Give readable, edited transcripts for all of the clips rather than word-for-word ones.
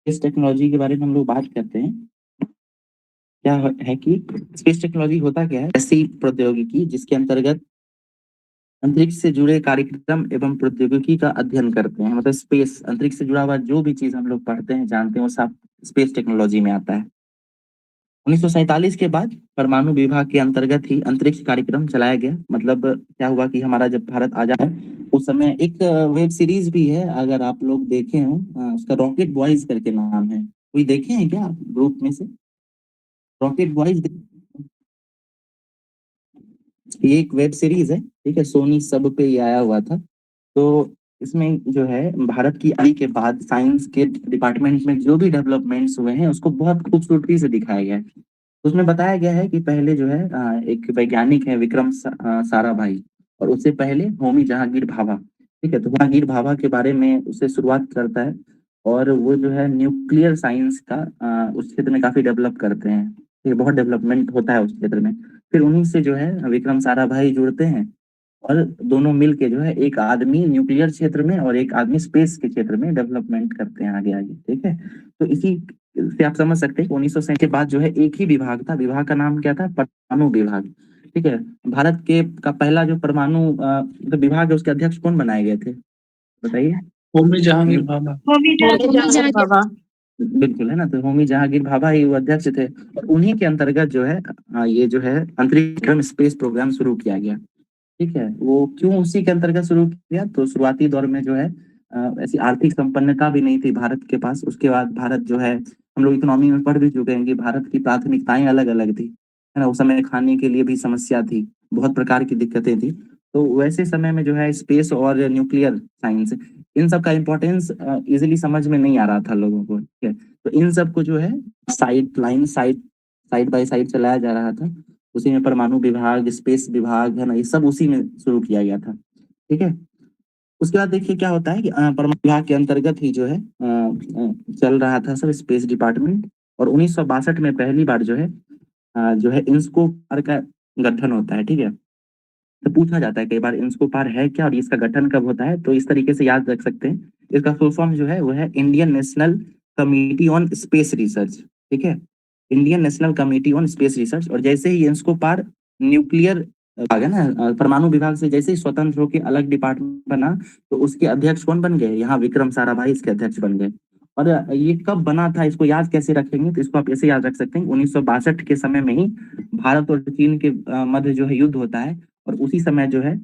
Space technology के बारे में हम लोग बात करते हैं। क्या है कि स्पेस टेक्नोलॉजी होता क्या है? ऐसी प्रौद्योगिकी जिसके अंतर्गत अंतरिक्ष से जुड़े कार्यक्रम एवं प्रौद्योगिकी का अध्ययन करते हैं। मतलब स्पेस, अंतरिक्ष से जुड़ा हुआ जो भी चीज हम लोग पढ़ते हैं, जानते हैं, वो सब स्पेस टेक्नोलॉजी में आता है। 1947 के बाद परमाणु विभाग के अंतर्गत ही अंतरिक्ष कार्यक्रम चलाया गया। मतलब क्या हुआ कि हमारा जब भारत आजाद है उस समय एक वेब सीरीज भी है, अगर आप लोग देखे हो, उसका रॉकेट बॉयज करके नाम है। कोई देखे हैं क्या ग्रुप में से? रॉकेट बॉयज, ये एक वेब सीरीज है, ठीक है, सोनी सब पे ये आया हुआ था। तो इसमें जो है भारत की आजादी के बाद साइंस के डिपार्टमेंट में जो भी डेवलपमेंट्स हुए हैं उसको बहुत खूबसूरती से दिखाया गया है। उसमें बताया गया है कि पहले जो है एक वैज्ञानिक है विक्रम साराभाई, और उससे पहले होमी जहांगीर भाभा। ठीक है, तो जहांगीर भाभा के बारे में उससे शुरुआत करता है, और वो जो है न्यूक्लियर साइंस का उस क्षेत्र में काफी डेवलप करते हैं। ये बहुत डेवलपमेंट होता है उस क्षेत्र में। फिर उन्हीं से जो है विक्रम साराभाई जुड़ते हैं, और दोनों मिल के जो है एक आदमी न्यूक्लियर क्षेत्र में और एक आदमी स्पेस के क्षेत्र में डेवलपमेंट करते हैं आगे आगे। ठीक है, तो इसी से आप समझ सकते हैं कि 1900 के बाद जो है एक ही विभाग था। विभाग का नाम क्या था? परमाणु विभाग। ठीक है, भारत के का पहला जो परमाणु तो विभाग है, उसके अध्यक्ष कौन बनाए गए थे बताइए? होमी जहांगीर भाभा। बिल्कुल, है ना। तो होमी जहांगीर भाभा ही वो अध्यक्ष थे, और उन्हीं के अंतर्गत जो है ये जो है अंतरिक्ष स्पेस प्रोग्राम शुरू किया गया। ठीक है, वो क्यों उसी के अंतर्गत शुरू किया? तो शुरुआती दौर में जो है ऐसी आर्थिक संपन्नता भी नहीं थी भारत के पास। उसके बाद भारत जो है, हम लोग इकोनॉमी में पढ़ भी चुके हैं कि भारत की प्राथमिकताएं अलग अलग थी, है ना। उस समय खाने के लिए भी समस्या थी, बहुत प्रकार की दिक्कतें थी। तो वैसे समय में जो है स्पेस और न्यूक्लियर साइंस, इन सब का इम्पोर्टेंस इजिली समझ में नहीं आ रहा था लोगों को। ठीक है, तो इन सब को जो है साइड बाय साइड चलाया जा रहा था। उसी में परमाणु विभाग, स्पेस विभाग, है ना, ये सब उसी में शुरू किया गया था। ठीक है, उसके बाद देखिए क्या होता है कि परमाणु विभाग के अंतर्गत ही जो है चल रहा था सब स्पेस डिपार्टमेंट। और 1962 में पहली बार जो है इंस्कोपार का गठन होता है। ठीक है, तो पूछा जाता है कई बार इंस्कोपार है क्या और इसका गठन कब होता है, तो इस तरीके से याद रख सकते हैं। इसका फुल फॉर्म जो है वो है Indian national committee on space research. ठीक है, Indian national committee on space research. और जैसे ही इंस्कोपार न्यूक्लियर विभाग है ना, परमाणु विभाग से जैसे ही स्वतंत्र होकर अलग डिपार्टमेंट बना, तो उसके अध्यक्ष कौन बन गए? यहाँ विक्रम साराभाई इसके अध्यक्ष बन गए। और ये कब बना था, इसको याद कैसे रखेंगे? तो इसको आप ऐसे याद रख सकते हैं, 1962 के समय में ही भारत और चीन के मध्य जो है युद्ध होता है। और उसी समय जो है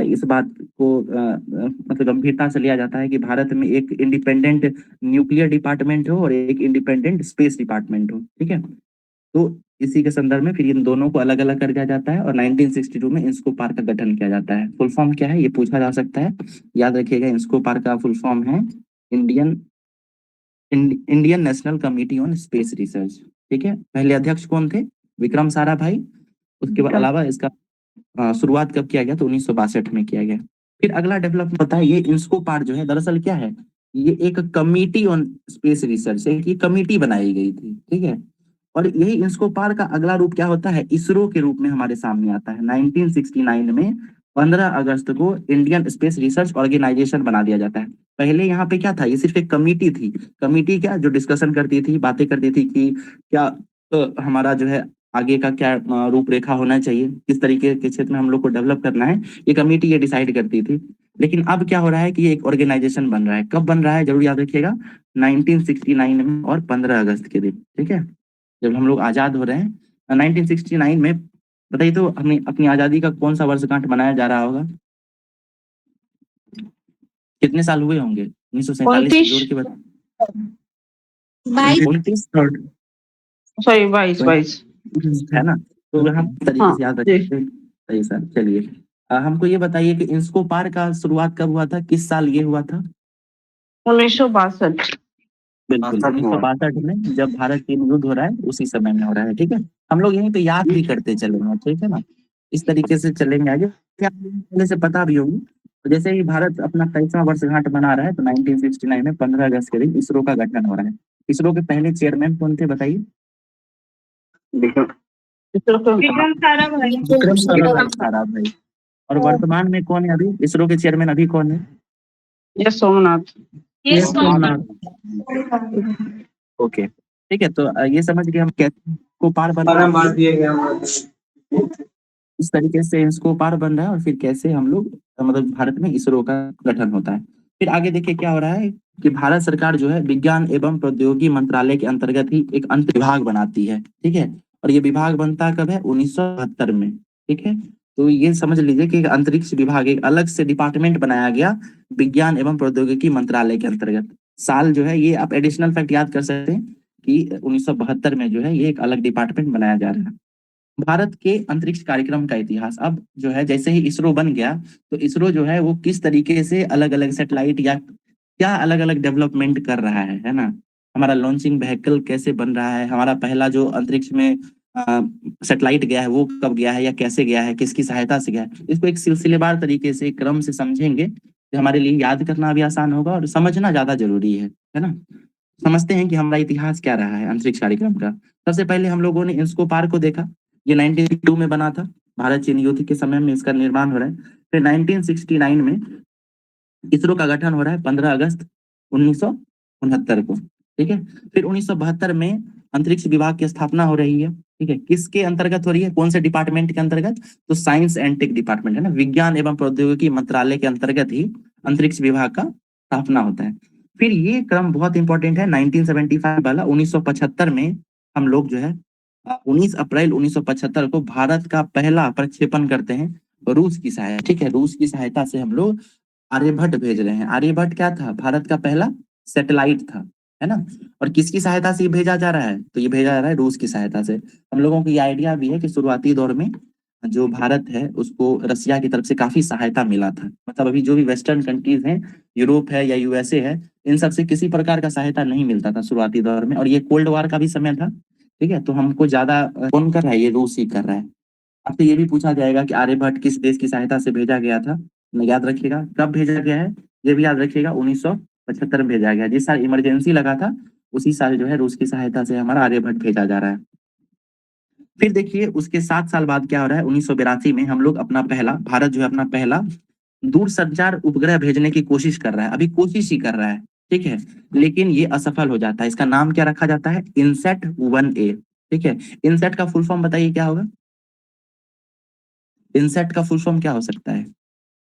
इस बात को मतलब गंभीरता से लिया जाता है कि भारत में एक इंडिपेंडेंट न्यूक्लियर डिपार्टमेंट हो और एक इंडिपेंडेंट स्पेस डिपार्टमेंट हो। ठीक है, तो इसी के संदर्भ में फिर इन दोनों को अलग अलग कर दिया जाता है, और 1962 में इंस्कोपार का गठन किया जाता है। फुल फॉर्म क्या है ये पूछा जा सकता है, याद रखिएगा। इंस्कोपार का फुल फॉर्म है Indian Indian national committee on space research. ठीक है, पहले अध्यक्ष कौन थे? विक्रम साराभाई। उसके बाद अलावा इसका शुरुआत कब किया गया? तो 1962 में किया गया। फिर अगला डेवलपमेंट होता है, ये इंस्कोपार जो है दरअसल क्या है, ये एक कमिटी ऑन स्पेस रिसर्च है, कि कमिटी बनाई गई थी। ठीक है, और यही इंस्कोपार का अगला रूप क्या होता है? इसरो के रूप में हमारे सामने आता है। 1969 में 15 अगस्त को इंडियन स्पेस रिसर्च ऑर्गेनाइजेशन बना दिया जाता है। पहले यहाँ पे क्या था? ये सिर्फ एक कमिटी थी। कमिटी क्या, जो डिस्कशन करती थी, बातें करती थी कि क्या हमारा जो है आगे का क्या रूपरेखा होना चाहिए, किस तरीके के क्षेत्र में हम लोग को डेवलप करना है, ये कमेटी ये डिसाइड करती थी। लेकिन अब क्या हो रहा है कि ये एक ऑर्गेनाइजेशन बन रहा है। कब बन रहा है जरूर याद रखिएगा, 1969 में और 15 अगस्त के दिन। ठीक है, जब हम लोग आजाद हो रहे हैं 1969 में। बताइए तो हमें अपनी आजादी का कौन सा वर्षगांठ मनाया जा रहा होगा? कितने साल हुए होंगे 1947 जोड़ के बता? 29 सॉरी 22 है ना। तो हम तरीके से याद रखते हैं। सही सर, चलिए हमको ये बताइए कि इंस्कोपार का शुरुआत कब हुआ था, किस साल ये हुआ था? 1962। बिल्कुल, 1962 में, जब भारत चीन युद्ध हो रहा है उसी समय में हो रहा है। ठीक है, हम लोग यहीं पे याद भी करते चलेंगे। ठीक है ना, इस तरीके से चलेंगे आगे। क्या पहले से पता भी होगी। तो जैसे ही भारत अपना 23वां वर्षगांठ मना रहा है, तो 1969 में 15 अगस्त के दिन इसरो का गठन हो रहा है। इसरो के पहले चेयरमैन कौन थे बताइए? विक्रम साराभाई। और वर्तमान में कौन है अभी इसरो के चेयरमैन? अभी कौन है? यस सोमनाथ। ओके, ठीक है। तो ये समझ गए हम कैसे को पार बन रहा है, इस तरीके से इसको पार बन रहा है, और फिर कैसे हम लोग मतलब भारत में इसरो का गठन होता है। फिर आगे देखिए क्या हो रहा है कि भारत सरकार जो है विज्ञान एवं प्रौद्योगिकी मंत्रालय के अंतर्गत ही एक अंतर विभाग बनाती है, ठीक है। और ये विभाग बनता कब है? 1972 में, ठीक है। तो ये समझ लीजिए कि एक अंतरिक्ष विभाग, एक अलग से डिपार्टमेंट बनाया गया विज्ञान एवं प्रौद्योगिकी मंत्रालय के अंतर्गत। साल जो है ये आप एडिशनल फैक्ट याद कर सकते हैं कि 1972 में जो है ये एक अलग डिपार्टमेंट बनाया जा रहा है। भारत के अंतरिक्ष कार्यक्रम का इतिहास, अब जो है जैसे ही इसरो बन गया, तो इसरो जो है वो किस तरीके से अलग अलग सेटेलाइट या क्या अलग अलग डेवलपमेंट कर रहा है ना। हमारा लॉन्चिंग व्हीकल कैसे बन रहा है, हमारा पहला जो अंतरिक्ष में सेटेलाइट गया है वो कब गया है या कैसे गया है, किसकी सहायता से गया है, इसको एक सिलसिलेवार तरीके से क्रम से समझेंगे तो हमारे लिए याद करना भी आसान होगा और समझना ज्यादा जरूरी है ना। समझते हैं कि हमारा इतिहास क्या रहा है अंतरिक्ष कार्यक्रम का। सबसे पहले हम लोगों ने इंस्को पार को देखा, ये 1982 में बना था, भारत चीन युद्ध के समय में इसका निर्माण हो रहा है। फिर 1969 में इसरो का गठन हो रहा है 15 अगस्त 1969 को, ठीक है। फिर 1972 में अंतरिक्ष विभाग की स्थापना हो रही है, ठीक है। किसके अंतर्गत हो रही है, कौन से डिपार्टमेंट के अंतर्गत? तो साइंस एंड टेक डिपार्टमेंट है ना, विज्ञान एवं प्रौद्योगिकी मंत्रालय के अंतर्गत ही अंतरिक्ष विभाग का स्थापना होता है। फिर ये क्रम बहुत इंपॉर्टेंट है, 1975 वाला। 1975 में हम लोग जो है 19 अप्रैल 1975 को भारत का पहला प्रक्षेपण करते हैं रूस की सहायता, ठीक है। रूस की सहायता से हम लोग आर्यभट्ट भेज रहे हैं। आर्यभट्ट क्या था? भारत का पहला सैटेलाइट था, है ना। और किसकी सहायता से ये भेजा जा रहा है? तो ये भेजा जा रहा है रूस की सहायता से। हम लोगों को ये आइडिया भी है कि शुरुआती दौर में जो भारत है उसको रसिया की तरफ से काफी सहायता मिला था। मतलब अभी जो भी वेस्टर्न कंट्रीज हैं, यूरोप है या यूएसए है, इन सब से किसी प्रकार का सहायता नहीं मिलता था शुरुआती दौर में, और ये कोल्ड वॉर का भी समय था, ठीक है। तो हमको ज्यादा कौन कर रहा है? ये रूस ही कर रहा है। आपसे ये भी पूछा जाएगा कि आर्यभट्ट किस देश की सहायता से भेजा गया था, याद रखिएगा। कब भेजा गया है ये भी याद रखिएगा, 1975 में भेजा गया। जिस साल इमरजेंसी लगा था उसी साल जो है रूस की सहायता से हमारा आर्यभट्ट भेजा जा रहा है। फिर देखिए उसके 7 साल बाद क्या हो रहा है, 1982 में हम लोग अपना पहला, भारत जो है अपना पहला दूरसंचार उपग्रह भेजने की कोशिश कर रहा है। अभी कोशिश ही कर रहा है, ठीक है, लेकिन ये असफल हो जाता है। इसका नाम क्या रखा जाता है? इनसेट 1A, ठीक है। इनसेट का फुल फॉर्म बताइए क्या होगा? इनसेट का फुल फॉर्म क्या हो सकता है?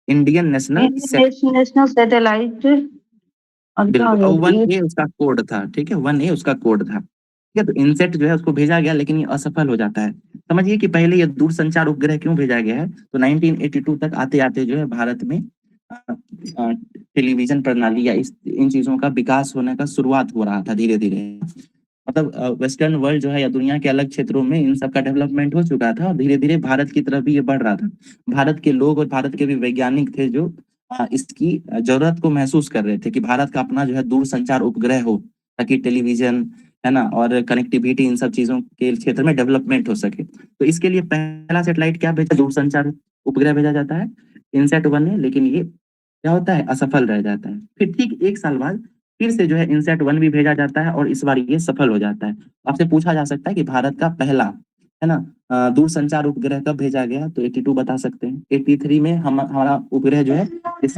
इंडियन नेशनल नेशनल सैटेलाइट और क्या बिल्कुल, हो वन ये ए उसका कोड था, ठीक है, 1A उसका कोड था, ठीक है। तो इनसेट जो है उसको भेजा गया, लेकिन ये असफल हो जाता है। समझिए कि पहले ये दूरसंचार उपग्रह क्यों भेजा गया है। तो 1982 तक आते आते जो है भारत में टेलीविजन प्रणाली या इन चीजों का विकास होने का शुरुआत हो रहा था धीरे धीरे। मतलब वेस्टर्न वर्ल्ड जो है या दुनिया के अलग क्षेत्रों में इन सब का डेवलपमेंट हो चुका था, और धीरे धीरे भारत की तरफ भी ये बढ़ रहा था। भारत के लोग और भारत के भी वैज्ञानिक थे जो इसकी जरूरत को महसूस कर रहे थे कि भारत का अपना जो है दूर संचार उपग्रह हो, ताकि टेलीविजन है ना और कनेक्टिविटी इन सब चीजों के क्षेत्र में डेवलपमेंट हो सके। तो इसके लिए पहला सैटेलाइट क्या भेजा, दूर संचार उपग्रह भेजा जाता है, इनसेट 1A। लेकिन ये क्या होता है? असफल रह जाता है। फिर ठीक 1 साल बाद फिर से जो है इनसेट 1 भी भेजा जाता है, और इस बार ये सफल हो जाता है। आपसे पूछा जा सकता है कि भारत का पहला है ना दूर संचार उपग्रह कब भेजा गया, तो 82 बता सकते हैं। 83 में हमारा उपग्रह जो है इस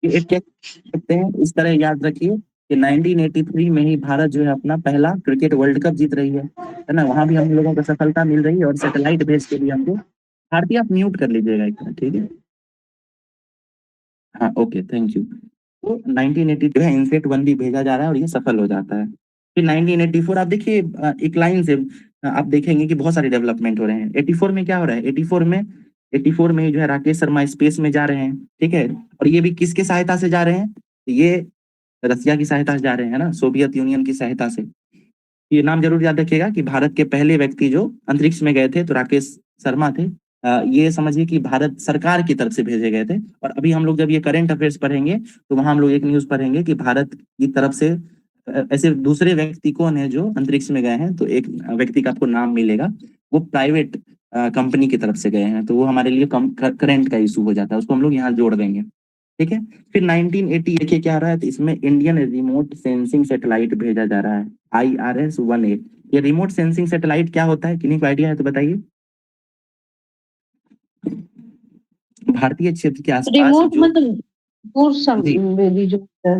ये क्या सकते हैं, इस तरह याद रखिए कि 1983 में ही भारत जो है अपना पहला क्रिकेट वर्ल्ड कप जीत रही है ना। वहां भी हम लोगों को सफलता मिल रही है, और सैटेलाइट भेज के भी हमको। भारतीय आप म्यूट कर लीजिएगा एक मिनट, ठीक है। हाँ, ओके, थैंक यू। तो 1980 जो है इनसेट 1 भी भेजा जा रहा है और ये सफल हो जाता है। फिर 1984 आप देखिए, एक लाइन से आप देखेंगे कि बहुत सारे डेवलपमेंट हो रहे हैं। 84 में क्या हो रहा है? 84 में जो है राकेश शर्मा स्पेस में जा रहे हैं, ठीक है। और ये भी किसके सहायता से जा रहे हैं? ये रसिया की सहायता से जा रहे हैं ना, सोवियत यूनियन की सहायता से। ये नाम जरूर याद रखिएगा कि भारत के पहले व्यक्ति जो अंतरिक्ष में गए थे तो राकेश शर्मा थे। ये समझिए कि भारत सरकार की तरफ से भेजे गए थे। और अभी हम लोग जब ये करंट अफेयर्स पढ़ेंगे तो वहां हम लोग एक न्यूज पढ़ेंगे कि भारत की तरफ से ऐसे दूसरे व्यक्ति कौन है जो अंतरिक्ष में गए हैं, तो एक व्यक्ति का आपको नाम मिलेगा। वो प्राइवेट कंपनी की तरफ से गए हैं, तो वो हमारे लिए करंट का इशू हो जाता है, उसको हम लोग यहाँ जोड़ देंगे, ठीक है। फिर 1980 देखिए क्या आ रहा है, तो इसमें इंडियन रिमोट सेंसिंग सैटेलाइट भेजा जा रहा है, IRS-1A। ये रिमोट सेंसिंग सैटेलाइट क्या होता है, किन्हीं को आइडिया है तो बताइए। भारतीय क्षेत्र के आसपास रिमोट जो मतलब दूर जी संवेदी जो है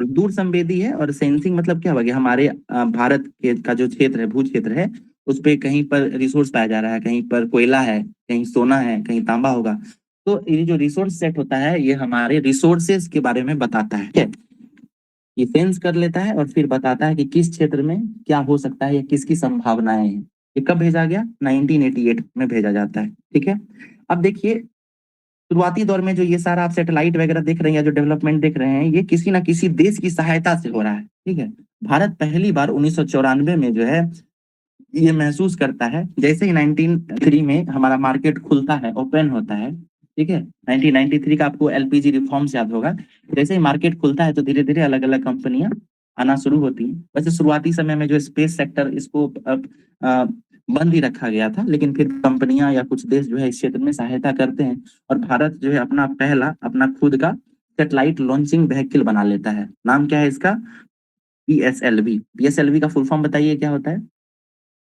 दूर संवेदी है, और सेंसिंग मतलब क्या हुआ कि हमारे भारत के का जो क्षेत्र है, भू क्षेत्र है, उस पे कहीं पर रिसोर्स पाया जा रहा है, कहीं पर कोयला है, कहीं सोना है, कहीं तांबा होगा। तो ये जो रिसोर्स सेट होता है, ये हमारे रिसोर्सेज के बारे में बताता है। ठीक है, ये सेंस कर लेता है और फिर बताता है कि किस क्षेत्र में क्या हो सकता है या किसकी संभावनाएं हैं। ये कब भेजा गया? 1988 में भेजा जाता है। ठीक है, अब देखिए शुरुआती दौर में जो ये सारा आप सैटेलाइट वगैरह देख रहे हैं या जो डेवलपमेंट देख रहे हैं, ये किसी ना किसी देश की सहायता से हो रहा है। ठीक है, भारत पहली बार 1994 में जो है ये महसूस करता है, जैसे ही 1903 में हमारा मार्केट खुलता है, ओपन होता है। ठीक है, 1993 का आपको एलपीजी रिफॉर्म्स याद होगा। जैसे ही मार्केट खुलता है तो धीरे धीरे अलग अलग कंपनियां आना शुरू होती हैं। वैसे शुरुआती समय में जो स्पेस सेक्टर, इसको बंद ही रखा गया था, लेकिन फिर कंपनियां या कुछ देश जो है इस क्षेत्र में सहायता करते हैं, और भारत जो है अपना खुद का सेटेलाइट लॉन्चिंग व्हीकल बना लेता है। नाम क्या है इसका? पीएसएलवी। पीएसएलवी का फुल फॉर्म बताइए क्या होता है?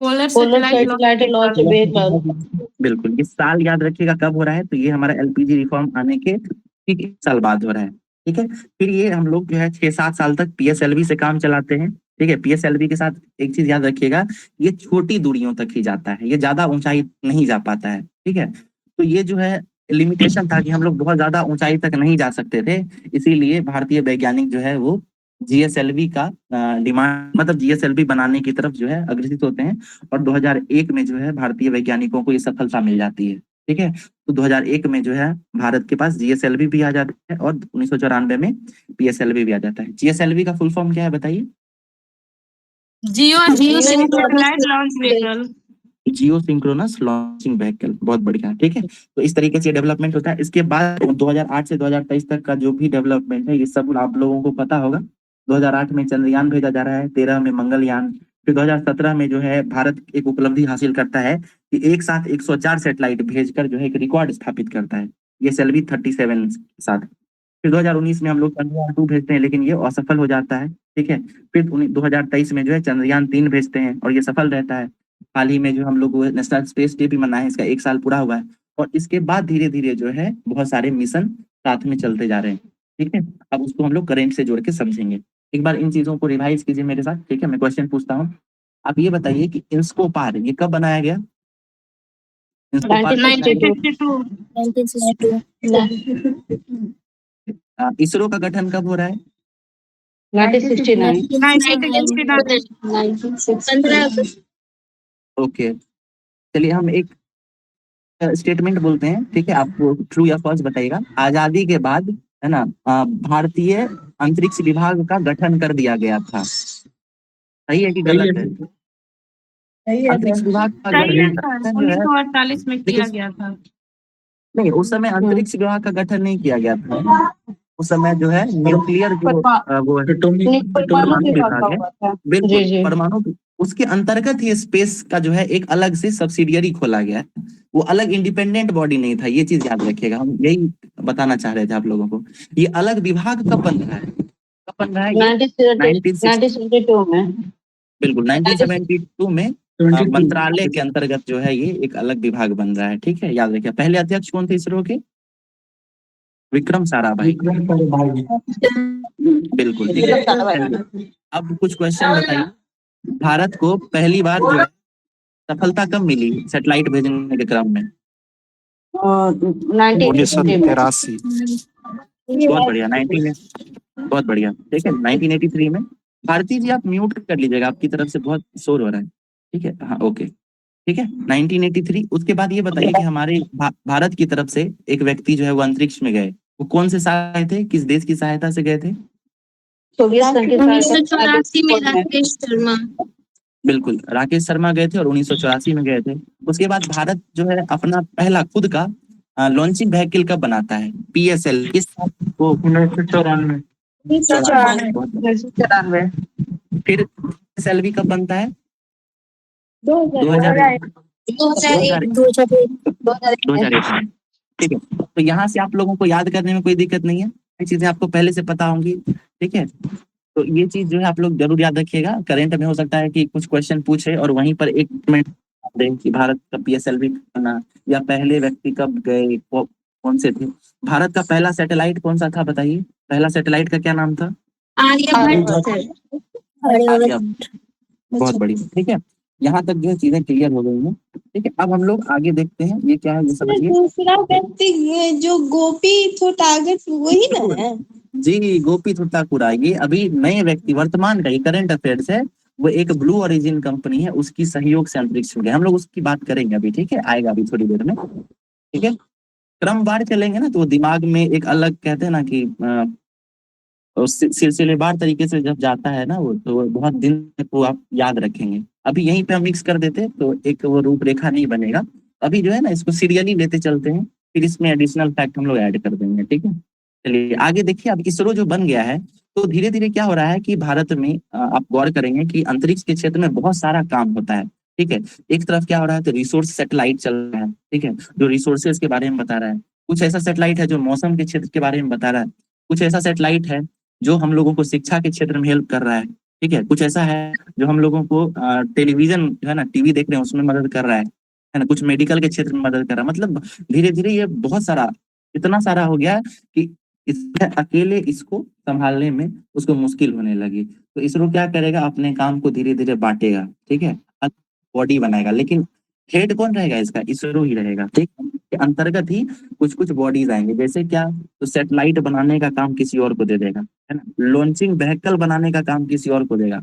Polar satellite launch vehicle. बिल्कुल, इस साल याद रखिएगा कब हो रहा है, तो ये हमारा एलपीजी रिफॉर्म आने के ठीक 1 साल बाद हो रहा है। ठीक है, फिर ये हम लोग जो है 6-7 साल तक पीएसएलवी से काम चलाते हैं। ठीक है, पीएसएलवी के साथ एक चीज याद रखिएगा, ये छोटी दूरियों तक ही जाता है, ये ज्यादा ऊंचाई नहीं जा पाता है। ठीक है, तो ये जो है लिमिटेशन था कि हम लोग बहुत ज्यादा ऊंचाई तक नहीं जा सकते थे, इसीलिए भारतीय वैज्ञानिक जो है वो जीएसएलवी का डिमांड, मतलब जीएसएलवी बनाने की तरफ जो है अग्रसित होते हैं, और 2001 में जो है भारतीय वैज्ञानिकों को ये सफलता मिल जाती है। ठीक है, तो 2001 में जो है भारत के पास जीएसएलवी भी आ जाता है, और 1994 में पीएसएलवी भी आ जाता है। जीएसएलवी का फुल फॉर्म क्या है बताइए? जियो सैटेलाइट लॉन्च व्हीकल। जियो सिंक्रोनस लॉन्चिंग व्हीकल, बहुत बढ़िया। ठीक है, तो इस तरीके से डेवलपमेंट होता है। इसके बाद 2008 से 2023 तक का जो भी डेवलपमेंट है, ये सब आप लोगों को पता होगा। 2008 में चंद्रयान भेजा जा रहा है, 13 में मंगलयान, फिर 2017 में जो है भारत एक उपलब्धि हासिल करता है कि एक साथ 104 सैटेलाइट भेजकर जो है एक रिकॉर्ड स्थापित करता है, ये सेल्वी 37 के साथ। फिर 2019 में हम लोग चंद्रयान 2 भेजते हैं, लेकिन ये असफल हो जाता है। ठीक है, फिर 2023 में जो है चंद्रयान 3 भेजते हैं और ये सफल रहता है। हाल ही में जो हम लोग नेशनल स्पेस डे भी मनाए हैं, इसका 1 साल पूरा हुआ है। और इसके बाद धीरे धीरे जो है बहुत सारे मिशन साथ में चलते जा रहे हैं। ठीक है, अब उसको हम लोग करेंट से जोड़ के समझेंगे। एक बार इन चीजों को रिवाइज कीजिए मेरे साथ। ठीक है, मैं क्वेश्चन पूछता हूँ, आप ये बताइए कि इंस्कोपार ये कब बनाया गया? इंस्कोपार 1962। इसरो का गठन कब हो रहा है? 1969। ओके, चलिए हम एक स्टेटमेंट बोलते हैं। ठीक है, आपको ट्रू या फॉल्स बताइएगा। आजादी के बाद है ना, भारतीय अंतरिक्ष विभाग का गठन कर दिया गया था। सही है कि गलत है? अंतरिक्ष विभाग का सही है गठन सर, जो है, 1948 में किया गया था। नहीं, उस समय अंतरिक्ष विभाग का गठन नहीं किया गया था। उस समय जो है न्यूक्लियर जो वो परमाणु विभाग है, बिल्कुल परमाणु, उसके अंतर्गत ही स्पेस का जो है एक अलग से सब्सिडियरी खोला गया है। वो अलग इंडिपेंडेंट बॉडी नहीं था, ये चीज याद रखिएगा। हम यही बताना चाह रहे थे आप लोगों को। ये अलग विभाग कब बन रहा है? कब बन रहा है? 1972 में। बिल्कुल 1972 में मंत्रालय के अंतर्गत जो है ये एक अलग विभाग बन रहा है। ठीक है, याद रखिए। पहले अध्यक्ष कौन थे इसरो के? विक्रम साराभाई। बिल्कुल, ठीक है। अब कुछ क्वेश्चन बताइए, भारत को पहली बार जो है सफलता कब मिली सैटेलाइट भेजने के क्रम में? 1983। बहुत बढ़िया, 19 बहुत बढ़िया। ठीक है, 1983 में। भारती जी आप म्यूट कर लीजिएगा, आपकी तरफ से बहुत शोर हो रहा है। ठीक है, हाँ ओके। ठीक है, 1983। उसके बाद ये बताइए कि हमारे भारत की तरफ से एक व्यक्ति जो है वो अंतरिक्ष में गए, वो कौन से साल थे, किस देश की सहायता से गए थे? 1984 में राकेश शर्मा। बिल्कुल, राकेश शर्मा गए थे और 1984 में गए थे। उसके बाद भारत जो है अपना पहला खुद का लॉन्चिंग व्हीकल कब बनाता है? पीएसएल किस साल को? 1994। फिर पीएसएलवी कब बनता है? 2001। 2001। ठीक है, तो यहाँ से आप लोगों को याद करने में कोई दिक्कत नहीं है, ये चीजें आपको पहले से पता होंगी। ठीक है, तो ये चीज जो है आप लोग जरूर याद रखिएगा। करेंट में हो सकता है कि कुछ क्वेश्चन पूछे और वहीं पर एक मिनट दें कि भारत का पीएसएलवी बना या पहले व्यक्ति कब गए, कौन से थे। भारत का पहला सैटेलाइट कौन सा था बताइए? पहला सैटेलाइट का क्या नाम था? आर्यभट्ट है। आर्यभट्ट, बहुत बढ़िया। ठीक है, यहाँ तक जो चीजें क्लियर हो गई हैं। ठीक है, अब हम लोग आगे देखते हैं ये क्या है, ये समझिए। दूसरा व्यक्ति जो गोपी थोटागट वही ना है? जी, गोपी थुट्टाकुरा, ये अभी नए व्यक्ति, वर्तमान का, ये करंट अफेयर्स है। वो एक ब्लू ओरिजिन कंपनी है, उसकी सहयोग से अंतरिक्ष में गए। हम लोग उसकी बात करेंगे अभी, ठीक है, आएगा अभी थोड़ी देर में। ठीक है, क्रमवार चलेंगे ना तो दिमाग में एक अलग, कहते हैं ना कि सिलसिलेवार तरीके से जब जाता है ना वो, तो बहुत दिन तक वो आप याद रखेंगे। अभी यहीं पे हम मिक्स कर देते तो एक वो रूपरेखा नहीं बनेगा। अभी जो है ना इसको सीरियली लेते चलते हैं, फिर इसमें एडिशनल फैक्ट हम लोग ऐड कर देंगे। ठीक है, चलिए आगे देखिए। अब इसरो जो बन गया है, तो धीरे धीरे क्या हो रहा है कि भारत में आप गौर करेंगे कि अंतरिक्ष के क्षेत्र में बहुत सारा काम होता है। ठीक है, एक तरफ क्या हो रहा है, तो रिसोर्स सैटेलाइट चल रहा है। ठीक है, जो रिसोर्सेज के बारे में बता रहा है। कुछ ऐसा सैटेलाइट है जो मौसम के क्षेत्र के बारे में बता रहा है। कुछ ऐसा सैटेलाइट है जो हम लोगों को शिक्षा के क्षेत्र में हेल्प कर रहा है। ठीक है, कुछ ऐसा है जो हम लोगों को टेलीविजन जो है ना, टीवी देख रहे हैं उसमें मदद कर रहा है ना। कुछ मेडिकल के क्षेत्र में मदद कर रहा है। मतलब धीरे धीरे ये बहुत सारा, इतना सारा हो गया कि इसमें अकेले इसको संभालने में उसको मुश्किल होने लगी। तो इसरो क्या करेगा, अपने काम को धीरे धीरे बांटेगा। ठीक है, बॉडी बनाएगा, लेकिन हेड कौन रहेगा इसका, इसरो ही रहेगा। ठीक, के अंतर्गत ही कुछ कुछ बॉडीज आएंगे। जैसे क्या, तो सैटेलाइट बनाने का काम किसी और को दे देगा, है ना। लॉन्चिंग व्हीकल बनाने का काम किसी और को देगा।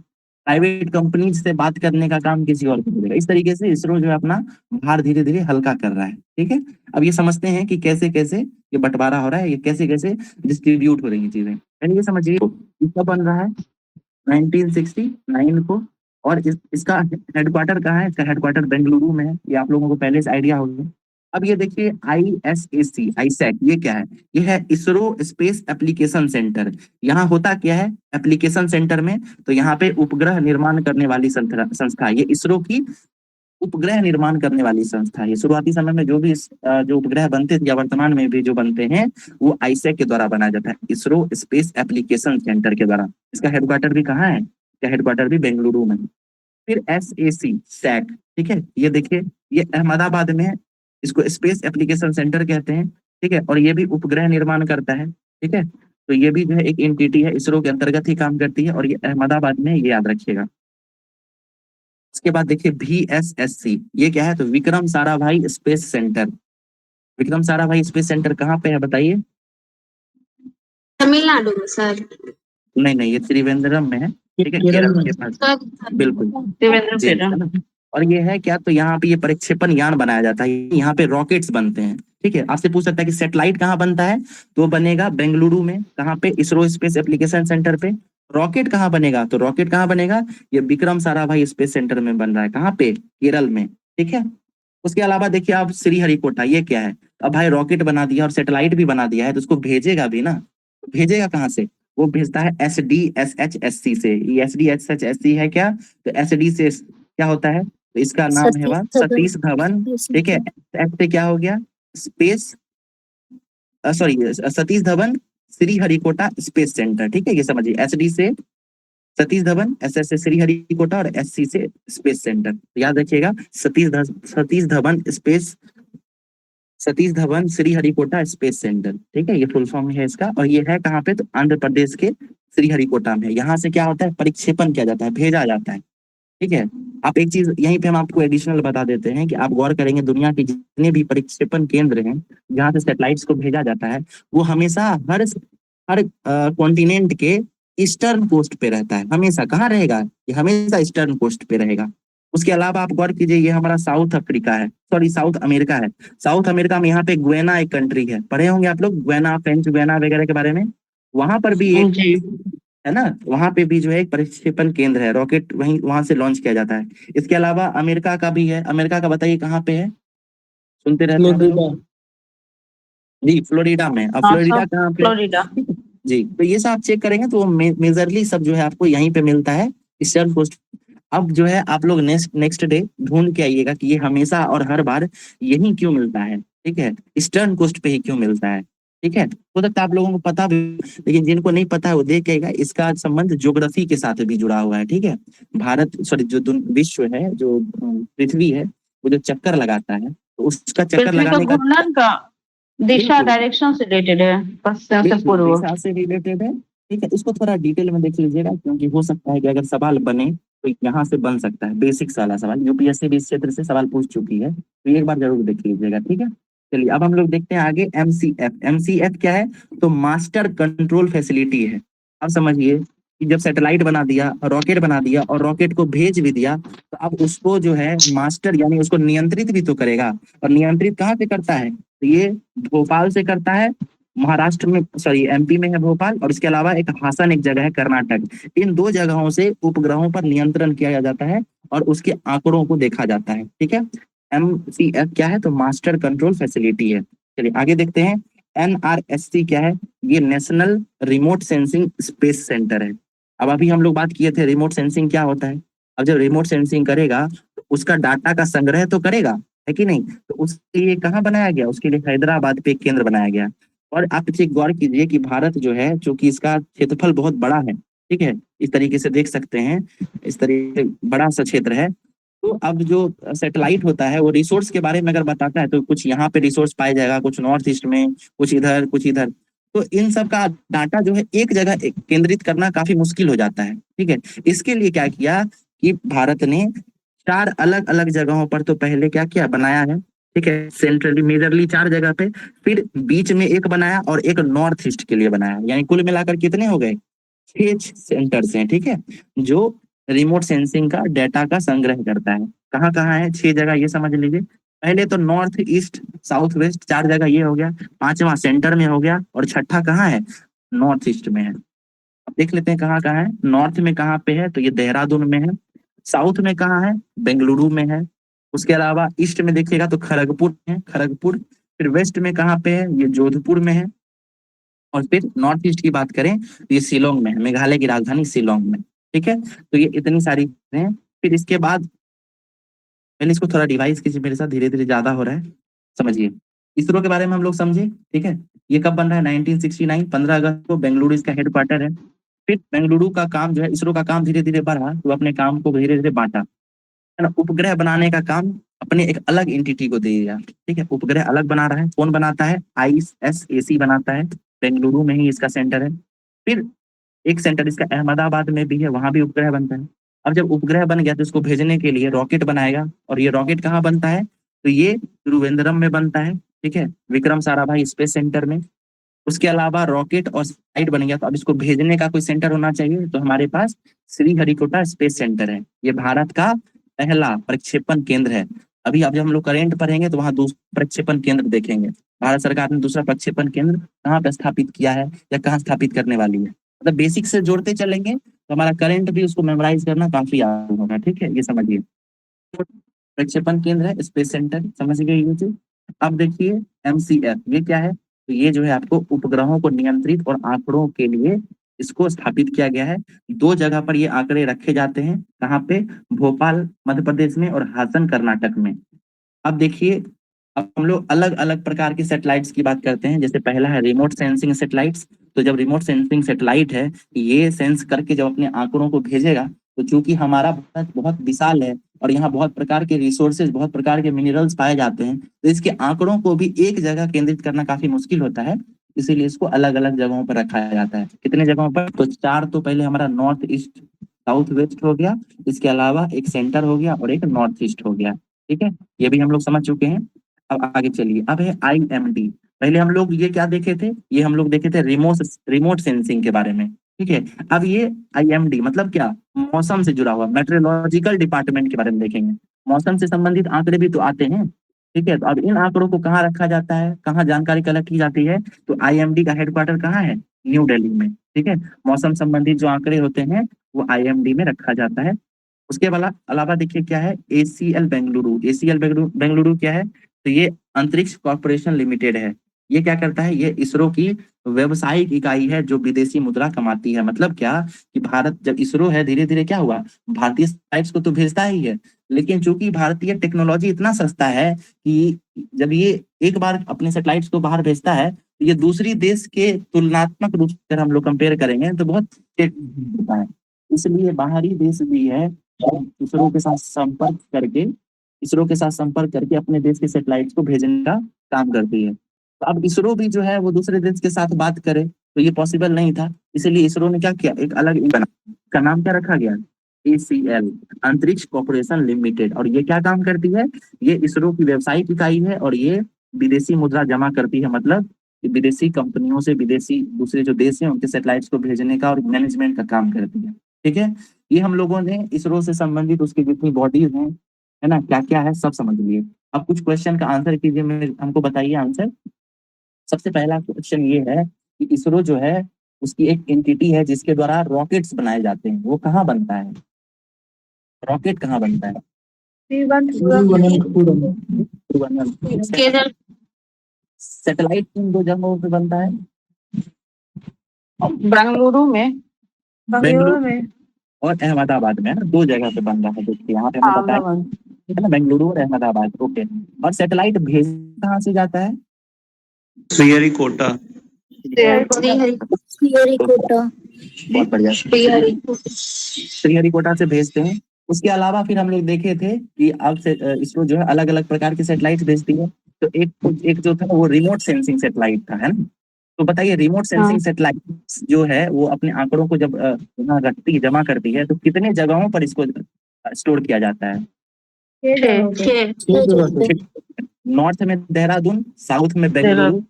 प्राइवेट कंपनीज से बात करने का काम किसी और को दे देगा। इस तरीके से इसरो जो है अपना भार धीरे धीरे हल्का कर रहा है। ठीक है, अब ये समझते हैं कि कैसे कैसे ये बंटवारा हो रहा है, ये कैसे कैसे डिस्ट्रीब्यूट हो रही है चीजें। यानी ये समझिए इसका बन रहा है 1969 को, और इसका हेडक्वार्टर कहाँ है, इसका हेडक्वार्टर बेंगलुरु में है। ये आप लोगों को पहले से आइडिया होगा। अब ये देखिए ISAC, आईसैक, ये क्या है, ये है इसरो स्पेस एप्लीकेशन सेंटर। यहाँ होता क्या है एप्लीकेशन सेंटर में, तो यहाँ पे उपग्रह निर्माण करने वाली संस्था, ये इसरो की उपग्रह निर्माण करने वाली संस्था है। शुरुआती समय में जो भी जो उपग्रह बनते थे या वर्तमान में भी जो बनते हैं, वो आईसैक के द्वारा बनाया जाता है, इसरो स्पेस एप्लीकेशन सेंटर के द्वारा। इसका हेडक्वार्टर भी कहाँ है, इसका हेडक्वार्टर भी बेंगलुरु में। फिर SAC, सैक, ठीक है, ये देखिए ये अहमदाबाद में है। इसको स्पेस एप्लीकेशन सेंटर कहते हैं। ठीक है, और ये भी उपग्रह निर्माण करता है। ठीक है, तो ये भी जो है एक एंटिटी है, इसरो के अंतर्गत ही काम करती है, और ये अहमदाबाद में, ये याद रखिएगा। उसके बाद देखिए VSSC, ये क्या है, तो Vikram Sarabhai space centre. Vikram Sarabhai space centre कहाँ पे है बताइए। तमिलनाडु में सर। नहीं, ये त्रिवेंद्रम में है। ठीक है, केरल के पास, बिल्कुल त्रिवेंद्रम। और ये है क्या, तो यहाँ पे ये प्रक्षेपण यान बनाया जाता है, यहाँ पे रॉकेट्स बनते हैं। ठीक है, आपसे पूछ सकता है कि सैटेलाइट कहाँ बनता है, तो बनेगा बेंगलुरु में। कहाँ पे, इसरो स्पेस एप्लीकेशन सेंटर पे। रॉकेट कहाँ बनेगा, तो रॉकेट कहाँ बनेगा, ये विक्रम साराभाई स्पेस सेंटर में बन रहा है। कहाँ पे, केरल में। ठीक है, उसके अलावा देखिए आप श्रीहरिकोटा, ये क्या है, अब भाई रॉकेट बना दिया और सैटेलाइट भी बना दिया है, तो उसको भेजेगा भी ना। भेजेगा कहाँ से, वो भेजता है SDSHSC से। ये SDSHSC है क्या, तो SD से क्या होता है, तो इसका नाम है सतीश धवन। ठीक है, F से क्या हो गया, space, sorry Satish Dhawan Sriharikota space centre. ठीक है, ये समझिए SD से सतीश धवन, SS से श्रीहरिकोटा, और SC से स्पेस सेंटर। तो याद रखिएगा सतीश धवन श्रीहरिकोटा स्पेस सेंटर। ठीक है, ये फुल फॉर्म है इसका, और ये है कहाँ पे, तो आंध्र प्रदेश के श्रीहरिकोटा में। यहाँ से क्या होता है, प्रक्षेपण किया जाता है, भेजा जाता है। ठीक है, आप एक चीज यहीं पे हम आपको एडिशनल बता देते हैं कि आप गौर करेंगे दुनिया के जितने भी प्रक्षेपण केंद्र हैं जहाँ से सैटेलाइट्स को भेजा जाता है, वो हमेशा हर हर कॉन्टिनेंट के ईस्टर्न कोस्ट पे रहता है। हमेशा कहाँ रहेगा, ये हमेशा ईस्टर्न कोस्ट पे रहेगा। उसके अलावा आप गौर कीजिए, ये हमारा साउथ अफ्रीका है, सॉरी साउथ अमेरिका है। साउथ अमेरिका में यहाँ पे गुयाना एक कंट्री है, पढ़े होंगे आप लोग गुयाना, फ्रेंच गुयाना वगैरह के बारे में। वहां पर भी एक है ना, वहां पे भी जो है एक प्रक्षेपण केंद्र है, रॉकेट वहां से लॉन्च किया जाता है। इसके अलावा अमेरिका का भी है। अमेरिका का बताइए कहाँ पे है, सुनते रहते हैं जी, फ्लोरिडा में। अब फ्लोरिडा कहाँ पे, फ्लोरिडा जी। तो ये सब आप चेक करेंगे तो मेजरली सब जो है आपको यहीं पे मिलता है, ईस्टर्न कोस्ट। अब जो है आप लोग नेक्स्ट डे ढूंढ के आइएगा कि ये हमेशा और हर बार यही क्यों मिलता है। ठीक है, ईस्टर्न कोस्ट पे ही क्यों मिलता है। ठीक है, हो सकता है आप लोगों को पता भी, लेकिन जिनको नहीं पता है वो देख आएगा। इसका संबंध ज्योग्राफी के साथ भी जुड़ा हुआ है। ठीक है, भारत, सॉरी जो विश्व है, जो पृथ्वी है, वो जो चक्कर लगाता है, तो उसका चक्कर लगाने का दिशा, डायरेक्शन से रिलेटेड है, पश्चिम से पूर्व, दिशा से रिलेटेड है, ठीक है, इसको थोड़ा डिटेल में देख लीजिएगा, क्योंकि हो सकता है कि अगर सवाल बने तो यहाँ से बन सकता है। बेसिक्स वाला सवाल यूपीएससी भी इस क्षेत्र से सवाल पूछ चुकी है, तो एक बार जरूर देख लीजिएगा। ठीक है, चलिए अब हम लोग देखते हैं आगे एमसीएफ। एमसीएफ क्या है? तो मास्टर कंट्रोल फैसिलिटी है। अब समझिए कि जब सैटेलाइट बना दिया, रॉकेट बना दिया और रॉकेट को भेज भी दिया, तो अब उसको जो है मास्टर यानी उसको नियंत्रित भी तो करेगा। और नियंत्रित कहाँ से करता है? तो ये भोपाल से करता है, महाराष्ट्र में, सॉरी एमपी में है भोपाल, और इसके अलावा एक हासन एक जगह है कर्नाटक। इन दो जगहों से उपग्रहों पर नियंत्रण किया जाता है और उसके आंकड़ों को देखा जाता है। ठीक है, एमसीएफ क्या है? तो मास्टर कंट्रोल फैसिलिटी है। चलिए आगे देखते हैं, एनआरएससी क्या है? ये national remote sensing space centre है। अब अभी हम लोग बात किए थे रिमोट सेंसिंग क्या होता है। अब जब रिमोट सेंसिंग करेगा तो उसका डाटा का संग्रह तो करेगा, है कि नहीं? तो उसके लिए कहाँ बनाया गया? उसके लिए हैदराबाद पे एक केंद्र बनाया गया। और आप एक गौर कीजिए कि भारत जो है, चूंकि इसका क्षेत्रफल बहुत बड़ा है, ठीक है, इस तरीके से देख सकते हैं, इस तरीके से बड़ा सा क्षेत्र है। तो अब जो सैटेलाइट होता है वो रिसोर्स के बारे में अगर बताता है, तो कुछ यहाँ पे रिसोर्स पाया जाएगा, कुछ नॉर्थ ईस्ट में, कुछ इधर, कुछ इधर। तो इन सब का डाटा जो है एक जगह केंद्रित करना काफी मुश्किल हो जाता है। ठीक है, इसके लिए क्या किया कि भारत ने 4 अलग अलग जगहों पर तो पहले क्या किया, बनाया है। ठीक है, सेंट्रली मेजरली 4 जगह पे, फिर बीच में एक बनाया और एक नॉर्थ ईस्ट के लिए बनाया, यानी कुल मिलाकर कितने हो गए? 6 सेंटर्स हैं। ठीक है, जो रिमोट सेंसिंग का डेटा का संग्रह करता है। कहाँ कहाँ है? 6 जगह, ये समझ लीजिए। पहले तो नॉर्थ ईस्ट, साउथ वेस्ट, 4 जगह ये हो गया। 5वां सेंटर में हो गया, और छठा कहाँ है? नॉर्थ ईस्ट में है। अब देख लेते हैं कहाँ कहाँ है। नॉर्थ में कहाँ पे है? तो ये देहरादून में है। साउथ में कहाँ है? बेंगलुरु में है। उसके अलावा ईस्ट में देखिएगा तो खड़गपुर है, खड़गपुर। फिर वेस्ट में कहाँ पे है? ये जोधपुर में है। और फिर नॉर्थ ईस्ट की बात करें तो ये शिलोंग में है, मेघालय की राजधानी शिलोंग में। ठीक है, तो ये इतनी सारी चीजें हैं। फिर इसके बाद पहले इसको थोड़ा डिवाइस कीजिए मेरे साथ, धीरे धीरे ज्यादा हो रहा है, समझिए। इसरो के बारे में हम लोग समझे। ठीक है, ये कब बन रहा है? 1969, 15 अगस्त को बेंगलुरु इसका हेडक्वार्टर है। फिर बेंगलुरु का काम जो है, इसरो का काम धीरे धीरे बढ़ा, तो अपने काम को धीरे धीरे बांटा, है ना। उपग्रह बनाने का काम अपने एक अलग एंटिटी को दे दिया। ठीक है, उपग्रह अलग बना रहा है। कौन बनाता है? आईएसएसी बनाता है, बेंगलुरु में ही इसका सेंटर है। फिर एक सेंटर इसका अहमदाबाद में भी है, वहां भी उपग्रह बनता है। अब जब उपग्रह बन गया तो इसको भेजने के लिए रॉकेट बनाएगा, और ये रॉकेट कहाँ बनता है? तो ये त्रिवेंद्रम में बनता है। ठीक है, विक्रम साराभाई स्पेस सेंटर में। उसके अलावा रॉकेट और सैटेलाइट बन गया, तो अब इसको भेजने का कोई सेंटर होना चाहिए, तो हमारे पास श्रीहरिकोटा स्पेस सेंटर है। ये भारत का पहला प्रक्षेपण केंद्र है। अभी अब जब हम लोग करेंट पढ़ेंगे तो वहां दूसरा प्रक्षेपण केंद्र देखेंगे। भारत सरकार ने दूसरा प्रक्षेपण केंद्र कहाँ पे स्थापित किया है या कहाँ स्थापित करने वाली है। मतलब बेसिक से जोड़ते चलेंगे तो हमारा करंट भी उसको मेमोराइज करना काफी आसान होगा। ठीक है, ये समझिए, प्रक्षेपण केंद्र है स्पेस सेंटर, समझ गए ये चीज। अब देखिए एमसीएफ ये क्या है? तो ये जो है आपको उपग्रहों को नियंत्रित और आंकड़ों के लिए इसको स्थापित किया गया है। 2 जगह पर ये आंकड़े रखे जाते हैं, कहाँ पे? भोपाल मध्य प्रदेश में और हासन कर्नाटक में। अब देखिए, अब हम लोग अलग अलग प्रकार के सैटेलाइट्स की बात करते हैं। जैसे पहला है रिमोट सेंसिंग सैटेलाइट्स। तो जब रिमोट सेंसिंग सैटेलाइट है, ये सेंस करके जब अपने आंकड़ों को भेजेगा, तो चूंकि हमारा भारत बहुत विशाल है और यहाँ बहुत प्रकार के रिसोर्सेज, बहुत प्रकार के मिनरल्स पाए जाते हैं, तो इसके आंकड़ों को भी एक जगह केंद्रित करना काफी मुश्किल होता है। इसीलिए इसको अलग अलग जगहों पर रखा जाता है। कितने जगहों पर? तो 4 तो पहले हमारा नॉर्थ ईस्ट, साउथ वेस्ट हो गया, इसके अलावा एक सेंटर हो गया और एक नॉर्थ ईस्ट हो गया। ठीक है, ये भी हम लोग समझ चुके हैं। अब आगे चलिए, अब है आईएमडी। पहले हम लोग ये क्या देखे थे? ये हम लोग देखे थे रिमोट सेंसिंग के बारे में। ठीक है, अब ये आईएमडी मतलब क्या? मौसम से जुड़ा हुआ, मेट्रोलॉजिकल डिपार्टमेंट के बारे में देखेंगे। मौसम से संबंधित आंकड़े भी तो आते हैं। ठीक है, तो अब इन आंकड़ों को कहाँ रखा जाता है, कहाँ जानकारी कलेक्ट की जाती है? तो आईएमडी का हेडक्वार्टर कहाँ है? न्यू दिल्ली में। ठीक है, मौसम संबंधित जो आंकड़े होते हैं वो आईएमडी में रखा जाता है। उसके अलावा देखिए क्या है? एसीएल बेंगलुरु। एसीएल बेंगलुरु क्या है? तो ये अंतरिक्ष कॉर्पोरेशन लिमिटेड है। ये क्या करता है? ये इसरो की व्यवसायिक इकाई है जो विदेशी मुद्रा कमाती है। मतलब क्या कि भारत जब इसरो है, धीरे धीरे क्या हुआ, भारतीय सैटेलाइट्स को तो भेजता ही है, लेकिन चूंकि भारतीय टेक्नोलॉजी इतना सस्ता है कि जब ये एक बार अपने सैटेलाइट्स को बाहर भेजता है, तो ये दूसरी देश के तुलनात्मक रूप से अगर हम लोग कंपेयर करेंगे तो बहुत होता है। इसलिए बाहरी देश भी है इसरो के साथ संपर्क करके, इसरो के साथ संपर्क करके अपने देश के सैटेलाइट्स को भेजने का काम करती है। तो अब इसरो भी जो है वो दूसरे देश के साथ बात करे, तो ये पॉसिबल नहीं था, इसीलिए इसरो ने क्या किया, एक अलग बना, का नाम क्या रखा गया, ACL, अंतरिक्ष कॉर्पोरेशन लिमिटेड। और ये क्या काम करती है, ये इसरो की व्यावसायिक इकाई है और ये विदेशी मुद्रा जमा करती है, मतलब विदेशी कंपनियों से विदेशी दूसरे जो देश हैं उनके सैटेलाइट्स को भेजने का और मैनेजमेंट का काम करती है। ठीक है, ये हम लोगों ने इसरो से संबंधित उसकी जितनी बॉडीज हैं, है ना, क्या क्या है सब समझ लिए। अब कुछ क्वेश्चन का आंसर कीजिए, हमको बताइए आंसर। सबसे पहला क्वेश्चन ये है कि इसरो जो है उसकी एक एंटिटी है जिसके द्वारा रॉकेट्स बनाए जाते हैं, वो कहाँ बनता है, रॉकेट कहाँ बनता है, केरल। सैटेलाइट किन दो जगहों पे बनता है, बेंगलुरु में। बेंगलुरु में और अहमदाबाद में, है ना, दो जगह पे बन रहा है, देखिए यहाँ पे हमें पता है ना, बेंगलुरु और अहमदाबाद। ओके, और सैटेलाइट भेज कहाँ से जाता है, श्रीहरिकोटा। श्रीहरिकोटा। बहुत बढ़िया, श्रीहरिकोटा से भेजते हैं। उसके अलावा फिर हम लोग देखे थे कि अब से इसरो जो है अलग अलग प्रकार के सैटेलाइट भेजती है। तो एक जो था वो रिमोट सेंसिंग सैटेलाइट था, है ना। तो बताइए रिमोट सेंसिंग सैटेलाइट जो है वो अपने आंकड़ों को जब यहाँ रखती है, जमा करती है, तो कितने जगहों पर इसको स्टोर किया जाता है, नॉर्थ में देहरादून, साउथ में बेंगलुरु,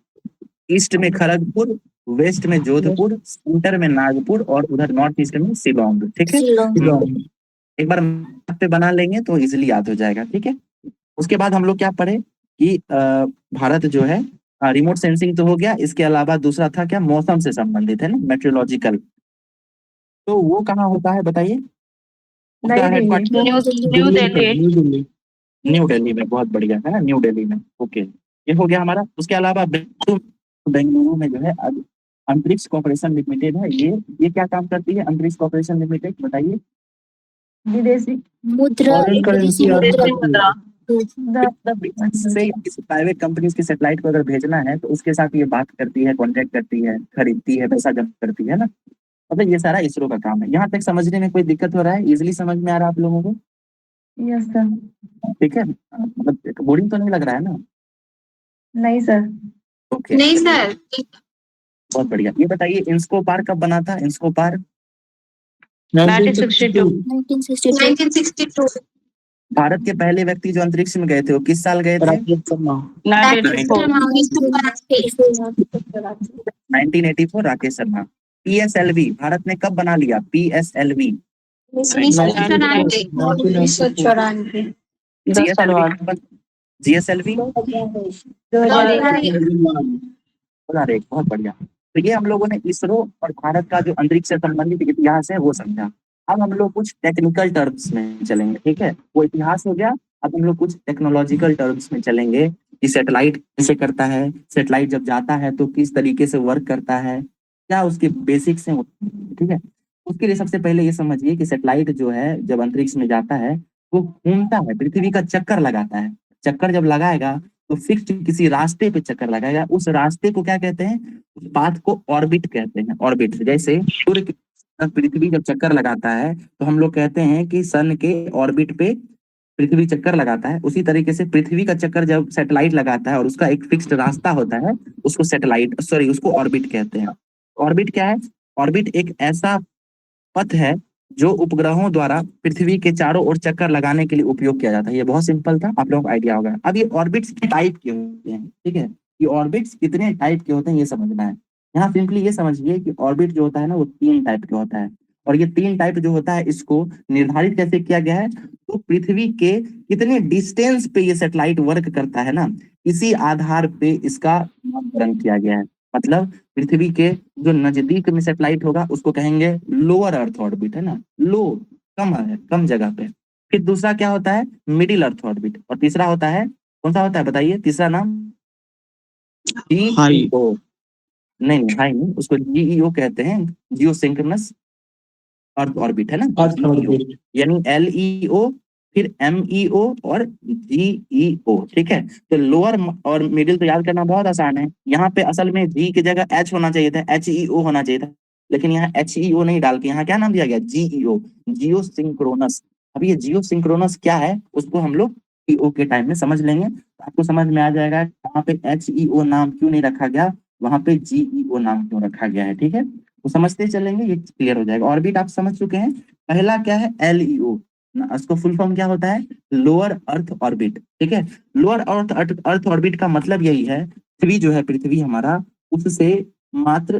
ईस्ट में खड़गपुर, वेस्ट में जोधपुर, सेंटर में नागपुर और उधर नॉर्थ ईस्ट में शिलोंग। ठीक है, एक बार मैप पे बना लेंगे तो इजिली याद हो जाएगा। ठीक है, उसके बाद हम लोग क्या पढ़े कि भारत जो है रिमोट सेंसिंग तो हो गया, इसके अलावा दूसरा था क्या, मौसम से संबंधित, है ना, मेट्रोलॉजिकल। तो वो कहाँ होता है बताइए, न्यू दिल्ली में, बहुत बढ़िया, है ना, न्यू दिल्ली में। ओके, ये हो गया हमारा। उसके अलावा बेंगलुरु में जो है अंतरिक्ष कॉर्पोरेशन लिमिटेड है, ये क्या काम करती है, अंतरिक्ष कॉर्पोरेशन लिमिटेड, बताइए। विदेशी मुद्रा, विदेशी मुद्रा। प्राइवेट कंपनीज की सैटेलाइट को अगर भेजना है तो उसके साथ ये बात करती है, कांटेक्ट करती है, खरीदती है, पैसा जमा करती है ना। मतलब ये सारा इसरो का काम है। यहाँ तक समझने में कोई दिक्कत हो रहा है, इजिली समझ में आ रहा है आप लोगों को? Yes sir. ठीक है, मतलब बोरिंग तो नहीं लग रहा है ना? नहीं सर। ओके, नहीं सर। बहुत बढ़िया। ये बताइए इंस्को पार्क कब बना था, इंस्को पार्क? 1962। भारत के पहले व्यक्ति जो अंतरिक्ष में गए थे वो किस साल गए थे? 1984, राकेश शर्मा। PSLV भारत ने कब बना लिया, PSLV? 1994। GSLV 2001, बहुत बढ़िया। तो ये हम लोगों ने इसरो और भारत का जो अंतरिक्ष से संबंधित इतिहास है वो समझा। अब हम लोग कुछ टेक्निकल टर्म्स में चलेंगे, ठीक है, वो इतिहास हो गया। अब हम लोग कुछ टेक्नोलॉजिकल टर्म्स में चलेंगे कि सैटेलाइट कैसे करता है, सैटेलाइट जब जाता है तो किस तरीके से वर्क करता है, क्या उसके बेसिक्स हैं, ठीक है। उसके लिए सबसे पहले ये समझिए कि सैटेलाइट जो है जब अंतरिक्ष में जाता है वो घूमता है, पृथ्वी का चक्कर लगाता है। चक्कर जब लगाएगा तो फिक्स्ड किसी रास्ते पे चक्कर लगाएगा, उस रास्ते को क्या कहते हैं, उस पाथ को ऑर्बिट कहते हैं। ऑर्बिट जैसे सूर्य की पृथ्वी जब चक्कर लगाता है तो हम लोग कहते हैं कि सन के ऑर्बिट पे पृथ्वी चक्कर लगाता है, उसी तरीके से पृथ्वी का चक्कर जब सैटेलाइट लगाता है और उसका एक फिक्स्ड रास्ता होता है उसको सैटेलाइट उसको ऑर्बिट कहते हैं। ऑर्बिट क्या है, ऑर्बिट एक ऐसा पथ है जो उपग्रहों द्वारा पृथ्वी के चारों ओर चक्कर लगाने के लिए उपयोग किया जाता है। ये बहुत सिंपल था, आप लोगों को आइडिया होगा। अब ये ऑर्बिट्स कितने टाइप के होते हैं, ठीक है, ये ऑर्बिट्स कितने टाइप के होते हैं ये समझना है। यहाँ सिंपली ये समझिए कि ऑर्बिट जो होता है ना वो 3 टाइप के होता है, और ये 3 टाइप जो होता है इसको निर्धारित कैसे किया गया है, तो पृथ्वी के कितने डिस्टेंस पे ये सैटेलाइट वर्क करता है ना, इसी आधार पे इसका नामकरण किया गया है। मतलब पृथ्वी के जो नजदीक में सैटेलाइट होगा उसको कहेंगे लोअर अर्थ ऑर्बिट, है ना, लो, कम है, कम जगह पे। फिर दूसरा क्या होता है, मिडिल अर्थ ऑर्बिट, और तीसरा होता है, कौन सा होता है बताइए तीसरा नाम? GEO। नहीं, हाई नहीं, उसको GEO कहते हैं, जियो सिंक्रोनस अर्थ ऑर्बिट, है ना, यानी LEO, फिर MEO और GEO। ठीक है, तो लोअर और मिडिल तो याद करना बहुत आसान है। यहाँ पे असल में G की जगह H होना चाहिए था, HEO होना चाहिए था, लेकिन यहाँ HEO नहीं डाल के यहाँ क्या नाम दिया गया, GEO, जियो सिंक्रोनस। अब ये जियो सिंक्रोनस क्या है उसको हम लोग EO के टाइम में समझ लेंगे, तो आपको समझ में आ जाएगा यहाँ पे HEO नाम क्यों नहीं रखा गया, वहां पे जीईओ नाम क्यों रखा गया है, ठीक है। तो समझते चलेंगे, ये क्लियर हो जाएगा। ऑर्बिट आप समझ चुके हैं। पहला क्या है, एलईओ, इसको फुल फॉर्म क्या होता है, लोअर अर्थ ऑर्बिट, ठीक है। लोअर अर्थ ऑर्बिट का मतलब यही है, पृथ्वी जो है, पृथ्वी हमारा, उससे मात्र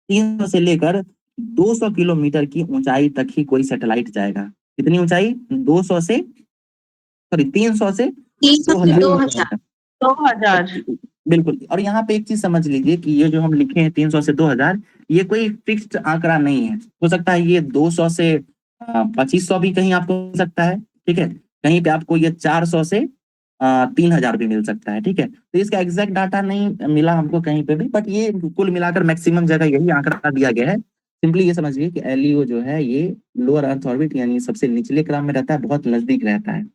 300 से लेकर 200 किलोमीटर की ऊंचाई तक ही कोई सैटेलाइट जाएगा। कितनी ऊंचाई, 200 से, सॉरी 300 से 2000 2000 बिल्कुल। और यहाँ पे एक चीज समझ लीजिए कि ये जो हम लिखे हैं 300 से 2000, ये कोई फिक्स्ड आंकड़ा नहीं है। हो सकता है ये 200 से 2500 भी कहीं आपको मिल सकता है, ठीक है। कहीं पे आपको ये 400 से 3000 भी मिल सकता है, ठीक है। तो इसका एग्जैक्ट डाटा नहीं मिला हमको कहीं पे भी, बट ये कुल मिलाकर मैक्सिमम जगह यही आंकड़ा दिया गया है। सिंपली ये समझिए कि एलईओ जो है ये लोअर अर्थ ऑर्बिट यानी सबसे निचले क्रम में रहता है, बहुत नजदीक रहता है।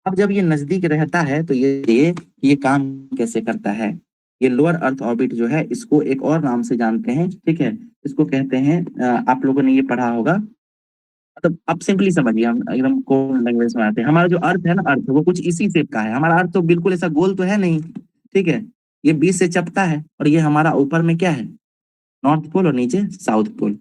अब जब ये नजदीक रहता है तो ये काम कैसे करता है। ये लोअर अर्थ ऑर्बिट जो है, इसको एक और नाम से जानते हैं, ठीक है। इसको कहते हैं, आप लोगों ने ये पढ़ा होगा, मतलब आप सिंपली समझिए, हम एकदम कोड लैंग्वेज में आते हैं। हमारा जो अर्थ है ना, अर्थ वो कुछ इसी शेप का है। हमारा अर्थ तो बिल्कुल ऐसा गोल तो है नहीं, ठीक है। ये बीच से चपटा है, और ये हमारा ऊपर में क्या है, नॉर्थ पोल, और नीचे साउथ पोल।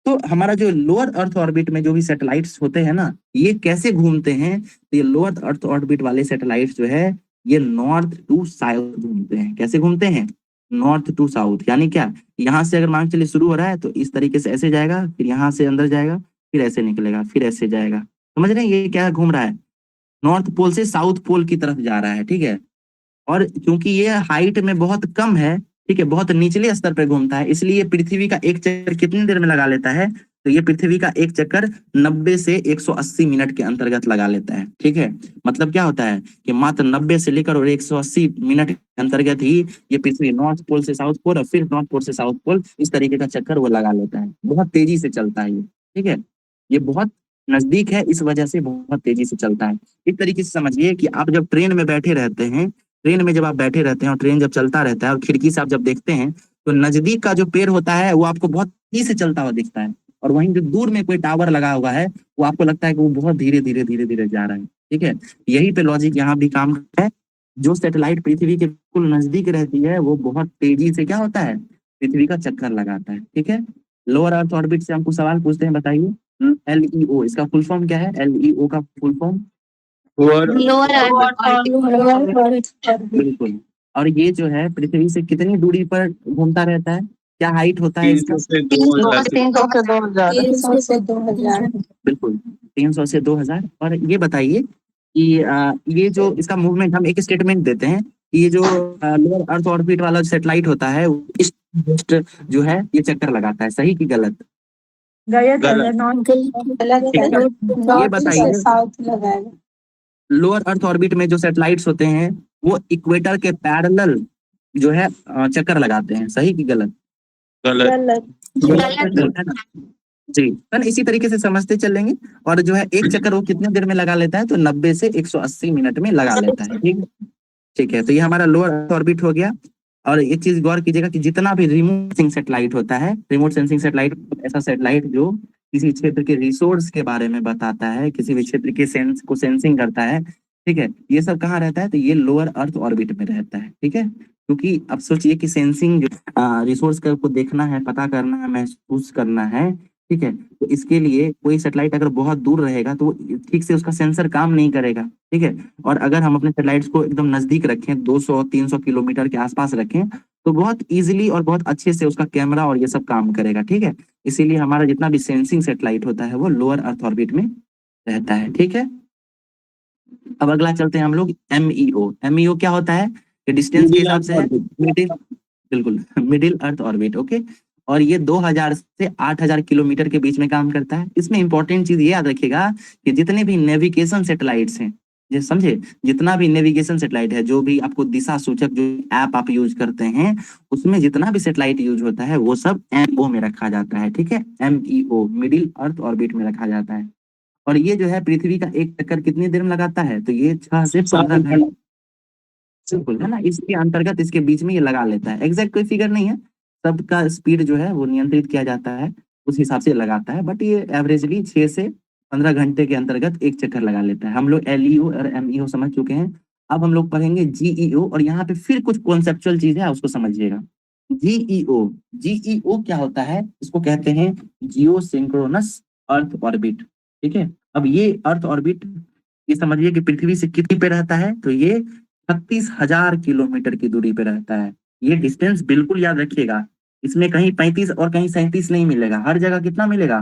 तो हमारा जो लोअर अर्थ ऑर्बिट में जो भी सैटेलाइट्स होते हैं ना, ये कैसे घूमते हैं, तो ये लोअर अर्थ ऑर्बिट वाले सैटेलाइट्स जो है, ये नॉर्थ टू साउथ घूमते हैं। कैसे घूमते हैं, नॉर्थ टू साउथ। यानी क्या, यहाँ से अगर मान के चलिए शुरू हो रहा है, तो इस तरीके से ऐसे जाएगा, फिर यहाँ से अंदर जाएगा, फिर ऐसे निकलेगा, फिर ऐसे जाएगा। समझ रहे हैं ये क्या घूम रहा है, नॉर्थ पोल से साउथ पोल की तरफ जा रहा है, ठीक है। और क्योंकि ये हाइट में बहुत कम है, ठीक है, बहुत निचले स्तर पर घूमता है, इसलिए पृथ्वी का एक चक्कर कितनी देर में लगा लेता है, तो ये पृथ्वी का एक चक्कर 90 से 180 मिनट के अंतर्गत लगा लेता है, ठीक है। मतलब क्या होता है कि मात्र 90 से लेकर और 180 मिनट के अंतर्गत ही ये पृथ्वी नॉर्थ पोल से साउथ पोल और फिर नॉर्थ पोल से साउथ पोल, इस तरीके का चक्कर वो लगा लेता है। बहुत तेजी से चलता है ये, ठीक है। ये बहुत नजदीक है, इस वजह से बहुत तेजी से चलता है। एक तरीके से समझिए कि आप जब ट्रेन में बैठे रहते हैं, ट्रेन में जब आप बैठे रहते हैं और ट्रेन जब चलता रहता है और खिड़की से आप जब देखते हैं, तो नजदीक का जो पेड़ होता है वो आपको बहुत तेजी से चलता हुआ दिखता है, और वहीं जो दूर में कोई टावर लगा हुआ है, वो आपको लगता है कि वो बहुत धीरे धीरे धीरे धीरे जा रहा है, ठीक है। यही पे लॉजिक यहाँ भी काम करता है। जो सैटेलाइट पृथ्वी के बिल्कुल नजदीक रहती है, वो बहुत तेजी से क्या होता है, पृथ्वी का चक्कर लगाता है, ठीक है। लोअर अर्थ ऑर्बिट से हमको सवाल पूछते हैं, बताइए। एलईओ, इसका फुल फॉर्म क्या है, एलईओ का फुल फॉर्म, लोअर बिल्कुल। और ये जो है पृथ्वी से कितनी दूरी पर घूमता रहता है, क्या हाइट होता है इसका, 300 से 2000 300 से 2000 बिल्कुल 300 से 2000। और ये बताइए कि ये जो इसका मूवमेंट, हम एक स्टेटमेंट देते हैं कि ये जो लोअर अर्थ ऑर्बिट वाला सैटेलाइट होता है, वो इस जो है ये चक्कर लगाता है, सही कि गलत। गलत है, गलत। गलत ठीक है, है, ये नॉर्थ बताइए, से साउथ लगाएगा। लोअर अर्थ ऑर्बिट में जो सैटेलाइट्स होते हैं, वो इक्वेटर के पैरेलल जो है चक्कर लगाते हैं, सही कि गलत। गलत। गलत है ना, जी। है ना, इसी तरीके से समझते चलेंगे। और जो है एक चक्कर वो कितने देर में लगा लेता है, तो 90 से 180 मिनट में लगा लेता है, ठीक है। ठीक है, तो ये हमारा लोअर अर्थ ऑर्बिट हो गया। और एक चीज गौर कीजिएगा कि जितना भी रिमोट सेंसिंग सैटेलाइट होता है, रिमोट सेंसिंग सैटेलाइट ऐसा सैटेलाइट जो किसी क्षेत्र के रिसोर्स के बारे में बताता है, किसी भी क्षेत्र के सेंस को सेंसिंग करता है, ठीक है, ये सब कहाँ रहता है, तो ये लोअर अर्थ ऑर्बिट में रहता है, ठीक है। क्योंकि अब सोचिए कि सेंसिंग जो रिसोर्स को देखना है, पता करना है, महसूस करना है, ठीक है, तो इसके लिए कोई सैटेलाइट अगर बहुत दूर रहेगा तो वो ठीक से उसका सेंसर काम नहीं करेगा, ठीक है। और अगर हम अपने सैटेलाइट्स को एकदम नजदीक रखें, 200-300 किलोमीटर के आसपास रखें, तो बहुत इजीली और बहुत अच्छे से उसका कैमरा और ये सब काम करेगा, ठीक है। इसीलिए हमारा जितना भी सेंसिंग सैटेलाइट होता है वो लोअर अर्थ ऑर्बिट में रहता है, ठीक है। अब अगला चलते हैं हम लोग, एमईओ। एमईओ क्या होता है, कि डिस्टेंस के हिसाब से है मिडिल, बिल्कुल मिडिल अर्थ ऑर्बिट, ओके। और ये 2000 से 8000 किलोमीटर के बीच में काम करता है। इसमें इंपॉर्टेंट चीज ये याद रखिएगा कि जितने भी नेविगेशन सैटेलाइट्स हैं, ये समझे, जितना भी नेविगेशन सैटेलाइट है, जो भी आपको दिशा सूचक जो ऐप आप यूज करते हैं, उसमें जितना भी सैटेलाइट यूज होता है वो सब एमओ में रखा जाता है, ठीक है। एमईओ, मिडिल अर्थ ऑर्बिट में रखा जाता है। और ये जो है पृथ्वी का एक चक्कर कितनी देर में लगाता है, तो ये 6 से 15 घंटे, बिल्कुल, है ना, इसके अंतर्गत इसके बीच में ये लगा लेता है। एग्जैक्ट कोई फिगर नहीं है, सबका स्पीड जो है वो नियंत्रित किया जाता है, उस हिसाब से लगाता है, बट ये एवरेजली 6 से 15 घंटे के अंतर्गत एक चक्कर लगा लेता है। हम लोग एलईओ और एमईओ समझ चुके हैं। अब हम लोग पढ़ेंगे जीईओ, और यहाँ पे फिर कुछ कॉन्सेप्चुअल चीज है, उसको समझिएगा। जीईओ, जीईओ क्या होता है? इसको कहते हैं जियो सिंक्रोनस अर्थ ऑर्बिट। ठीक है, अब ये अर्थ ऑर्बिट, ये समझिए कि पृथ्वी से कितनी पे रहता है, तो ये 36,000 किलोमीटर की दूरी पे रहता है। ये डिस्टेंस बिल्कुल याद रखिएगा, इसमें कहीं 35 और कहीं 37 नहीं मिलेगा, हर जगह कितना मिलेगा?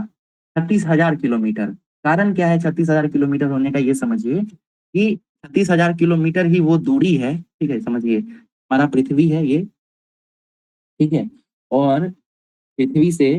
36,000 किलोमीटर। कारण क्या है 36,000 किलोमीटर होने का, ये समझिए कि 36,000 किलोमीटर ही वो दूरी है। ठीक है, समझिए हमारा पृथ्वी है ये, ठीक है, और पृथ्वी से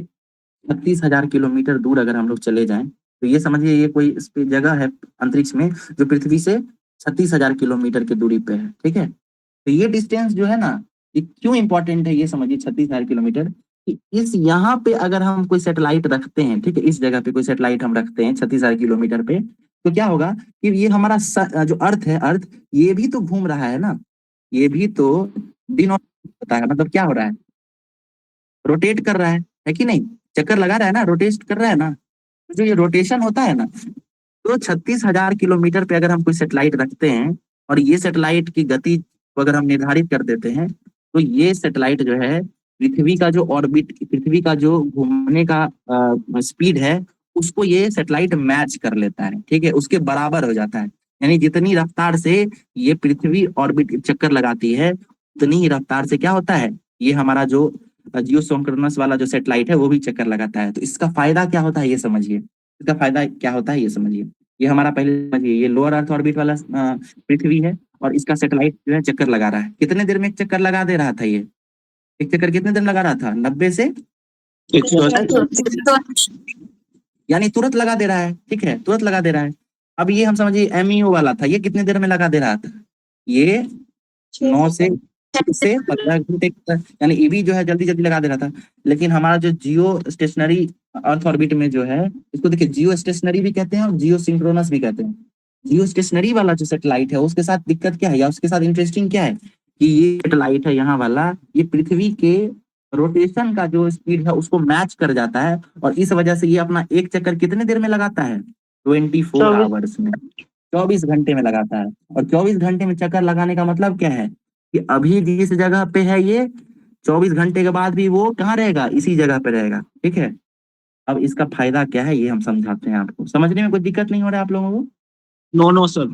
36,000 किलोमीटर दूर अगर हम लोग चले जाएं, तो ये समझिए ये कोई जगह है अंतरिक्ष में जो पृथ्वी से 36,000 किलोमीटर की दूरी पे है। ठीक है, तो ये डिस्टेंस जो है ना, ये क्यों इंपॉर्टेंट है, ये समझिए 36,000 किलोमीटर कि इस यहाँ पे अगर हम कोई सैटेलाइट रखते हैं, ठीक है, इस जगह पे कोई सैटेलाइट हम रखते हैं 36,000 किलोमीटर पे, तो क्या होगा कि ये हमारा जो अर्थ है, अर्थ ये भी तो घूम रहा है ना, ये भी तो दिन और होता है, मतलब क्या हो रहा है, रोटेट कर रहा है कि नहीं? चक्कर लगा रहा है ना, रोटेट कर रहा है ना। जो ये रोटेशन होता है ना, तो 36,000 किलोमीटर पे अगर हम कोई सैटेलाइट रखते हैं और ये सैटेलाइट की गति को अगर हम निर्धारित कर देते हैं, तो ये सैटेलाइट जो है पृथ्वी का जो ऑर्बिट, पृथ्वी का जो घूमने का स्पीड है, उसको ये सैटेलाइट मैच कर लेता है। ठीक है, उसके बराबर हो जाता है। यानी जितनी रफ्तार से ये पृथ्वी ऑर्बिट चक्कर लगाती है, उतनी ही रफ्तार से क्या होता है, ये हमारा जो जियो सोंक्रोनस वाला जो सैटेलाइट है वो भी चक्कर लगाता है। तो इसका फायदा क्या होता है ये समझिए, इसका फायदा क्या होता है ये समझिए। ये हमारा पहले समझिए, ये लोअर अर्थ ऑर्बिट वाला पृथ्वी है, और इसका सैटेलाइट जो है चक्कर लगा रहा है। कितने देर में एक चक्कर लगा दे रहा था ये? एक चक्कर कितने देर में लगा रहा था? 90 से 180। यानी तुरंत लगा दे रहा है। ठीक है, तुरंत लगा दे रहा है। अब ये हम समझिए एमईओ वाला था, ये कितने देर में लगा दे रहा था? ये 9 से 15 घंटे, यानी ईवी जो है जल्दी जल्दी लगा दे रहा था। लेकिन हमारा जो जियो स्टेशनरी अर्थ ऑर्बिट में जो है, इसको देखिए जियो स्टेशनरी भी कहते हैं और जियो सिंक्रोनस भी कहते हैं। जियो स्टेशनरी वाला जो सैटेलाइट है उसके साथ दिक्कत क्या है, या उसके साथ इंटरेस्टिंग क्या है कि ये सैटेलाइट है यहाँ वाला, ये पृथ्वी के रोटेशन का जो स्पीड है उसको मैच कर जाता है, और इस वजह से ये अपना एक चक्कर कितने देर में लगाता है? 24 आवर्स में, 24 घंटे में लगाता है। और 24 घंटे में चक्कर लगाने का मतलब क्या है कि अभी जिस जगह पे है ये, 24 घंटे के बाद भी वो कहाँ रहेगा? इसी जगह पे रहेगा। ठीक है, अब इसका फायदा क्या है ये हम समझाते हैं आपको। समझने में कोई दिक्कत नहीं हो रहा है आप लोगों को? No no sir.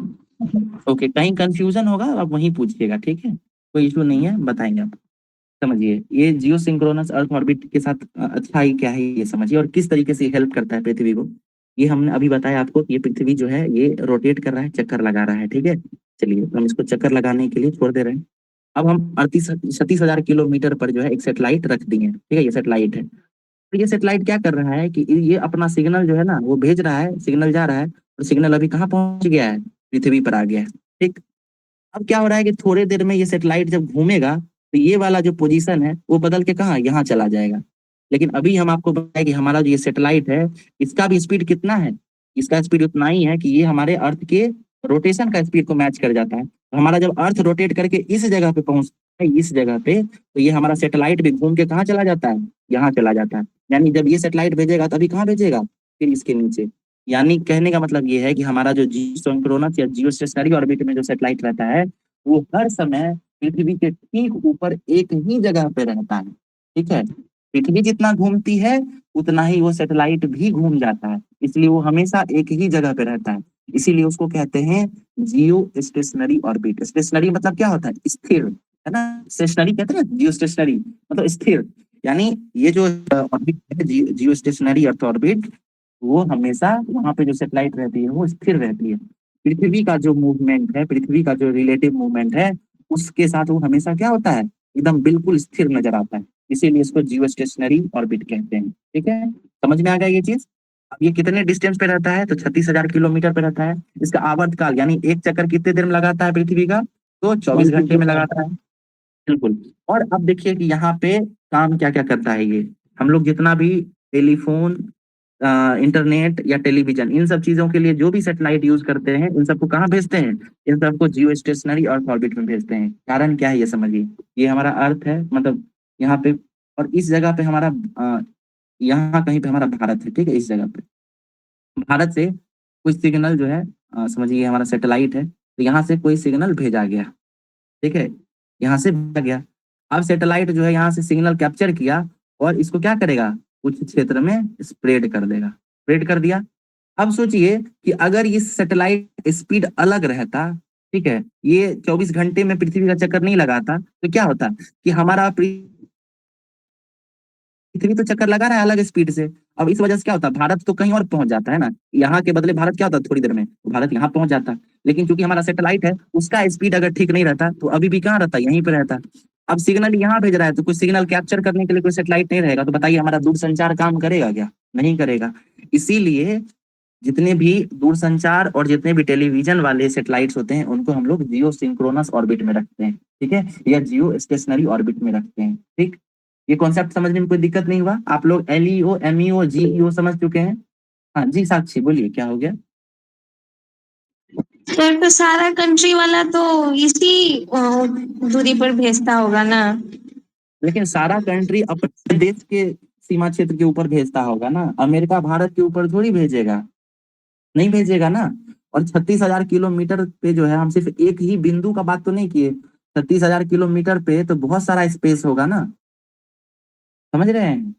ओके, कहीं कंफ्यूजन होगा आप वहीं पूछिएगा। ठीक है, कोई इशू नहीं है, बताएंगे आप। समझिए ये जियो सिंक्रोनस अर्थ ऑर्बिट के साथ अच्छा ही क्या है ये समझिए, और किस तरीके से हेल्प करता है पृथ्वी को। ये हमने अभी बताया आपको कि ये पृथ्वी जो है ये रोटेट कर रहा है, चक्कर लगा रहा है। ठीक है, चलिए हम इसको चक्कर लगाने के लिए छोड़ दे रहे हैं। अब हम 36,000 किलोमीटर पर जो है एक सैटेलाइट रख दिए। ठीक है, ये सैटेलाइट है, तो ये सैटेलाइट क्या कर रहा है कि ये अपना सिग्नल जो है ना वो भेज रहा है, सिग्नल जा रहा है, और सिग्नल अभी कहाँ पहुंच गया है? पृथ्वी पर आ गया है। ठीक, अब क्या हो रहा है कि थोड़े देर में ये सैटेलाइट जब घूमेगा, तो ये वाला जो पोजीशन है वो बदल के कहाँ, यहाँ चला जाएगा। लेकिन अभी हम आपको बताएं कि हमारा जो ये सैटेलाइट है, इसका भी स्पीड कितना है? इसका स्पीड उतना ही है कि ये हमारे अर्थ के रोटेशन का स्पीड को मैच कर जाता है। तो हमारा जब अर्थ रोटेट करके इस जगह पे पहुंचता है, इस जगह पे, तो ये हमारा सैटेलाइट भी घूम के कहाँ चला जाता है? यहाँ चला जाता है। यानी जब ये सैटेलाइट भेजेगा तभी कहाँ भेजेगा? फिर इसके नीचे। यानी कहने का मतलब ये है कि हमारा जो जियो सिंक्रोनस या जियो स्टेशनरी ऑर्बिट में जो सैटेलाइट रहता है, वो हर समय पृथ्वी के ठीक ऊपर एक ही जगह पे रहता है। ठीक है, पृथ्वी जितना घूमती है उतना ही वो सैटेलाइट भी घूम जाता है, इसलिए वो हमेशा एक ही जगह पे रहता है। इसीलिए उसको कहते हैं जियो स्टेशनरी ऑर्बिट। स्टेशनरी मतलब क्या होता है? स्थिर, है ना। स्टेशनरी कहते हैं ना, जियो स्टेशनरी मतलब स्थिर। यानी ये जो ऑर्बिट है जियो स्टेशनरी अर्थ ऑर्बिट, वो हमेशा वहां पे जो सैटेलाइट रहती है वो स्थिर रहती है। पृथ्वी का जो मूवमेंट है, पृथ्वी का जो रिलेटिव मूवमेंट है, उसके साथ वो हमेशा क्या होता है? एकदम बिल्कुल स्थिर नजर आता है। इसीलिए इसको जियो स्टेशनरी ऑर्बिट कहते हैं। ठीक है, समझ में आ गया ये चीज? अब ये कितने डिस्टेंस पे रहता है? तो 36,000 किलोमीटर पे रहता है। इसका आवर्त काल, यानी एक चक्कर कितने देर में लगाता है पृथ्वी का? तो 24 घंटे में लगाता है। बिल्कुल। और अब देखिए कि यहाँ पे काम क्या क्या करता है ये। हम लोग जितना भी टेलीफोन, इंटरनेट या टेलीविजन, इन सब चीजों के लिए जो भी सैटेलाइट यूज करते हैं, इन सबको कहाँ भेजते हैं? इन सबको जियो स्टेशनरी अर्थ ऑर्बिट में भेजते हैं। कारण क्या है ये समझिए। ये हमारा अर्थ है, मतलब यहाँ पे, और इस जगह पे हमारा यहाँ कहीं पे हमारा भारत है। ठीक है, इस जगह पे भारत से कोई सिग्नल जो है, समझिए हमारा सैटेलाइट है, तो यहाँ से कोई सिग्नल भेजा गया। ठीक है, यहाँ से भेजा गया। अब सैटेलाइट जो है यहाँ से सिग्नल कैप्चर किया और इसको क्या करेगा, कुछ क्षेत्र में स्प्रेड कर देगा। स्प्रेड कर दिया। अब सोचिए कि अगर ये सैटेलाइट स्पीड अलग रहता, ठीक है, ये 24 घंटे में पृथ्वी का चक्कर नहीं लगाता, तो क्या होता कि हमारा पृथ्वी तो चक्कर लगा रहा है अलग स्पीड से। अब इस वजह से क्या होता, भारत तो कहीं और पहुंच जाता है ना, यहाँ के बदले भारत क्या होता थोड़ी देर में, भारत यहाँ पहुंच जाता। लेकिन क्योंकि हमारा सैटेलाइट है, उसका स्पीड अगर ठीक नहीं रहता तो अभी भी कहाँ रहता, यहीं पे रहता। अब सिग्नल यहाँ भेज रहा है तो कुछ सिग्नल कैप्चर करने के लिए कोई सैटेलाइट नहीं रहेगा, तो बताइए हमारा दूरसंचार काम करेगा क्या, नहीं करेगा। इसीलिए जितने भी दूरसंचार और जितने भी टेलीविजन वाले सैटेलाइट्स होते हैं उनको हम लोग जियो सिंक्रोनस ऑर्बिट में रखते हैं, ठीक है, या जियो स्टेशनरी ऑर्बिट में रखते हैं। ठीक, ये कॉन्सेप्ट समझने में कोई दिक्कत नहीं हुआ, आप लोग LEO MEO GEO समझ चुके हैं। हाँ जी साक्षी बोलिए क्या हो गया। सर तो सारा कंट्री वाला तो इसी दूरी पर भेजता होगा ना। लेकिन सारा कंट्री अपने देश के सीमा क्षेत्र के ऊपर भेजता होगा ना, अमेरिका भारत के ऊपर थोड़ी भेजेगा, नहीं भेजेगा ना। और 36,000 किलोमीटर पे जो है, हम सिर्फ एक ही बिंदु का बात तो नहीं किए, 36,000 किलोमीटर पे तो बहुत सारा स्पेस होगा ना, समझ रहे हैं।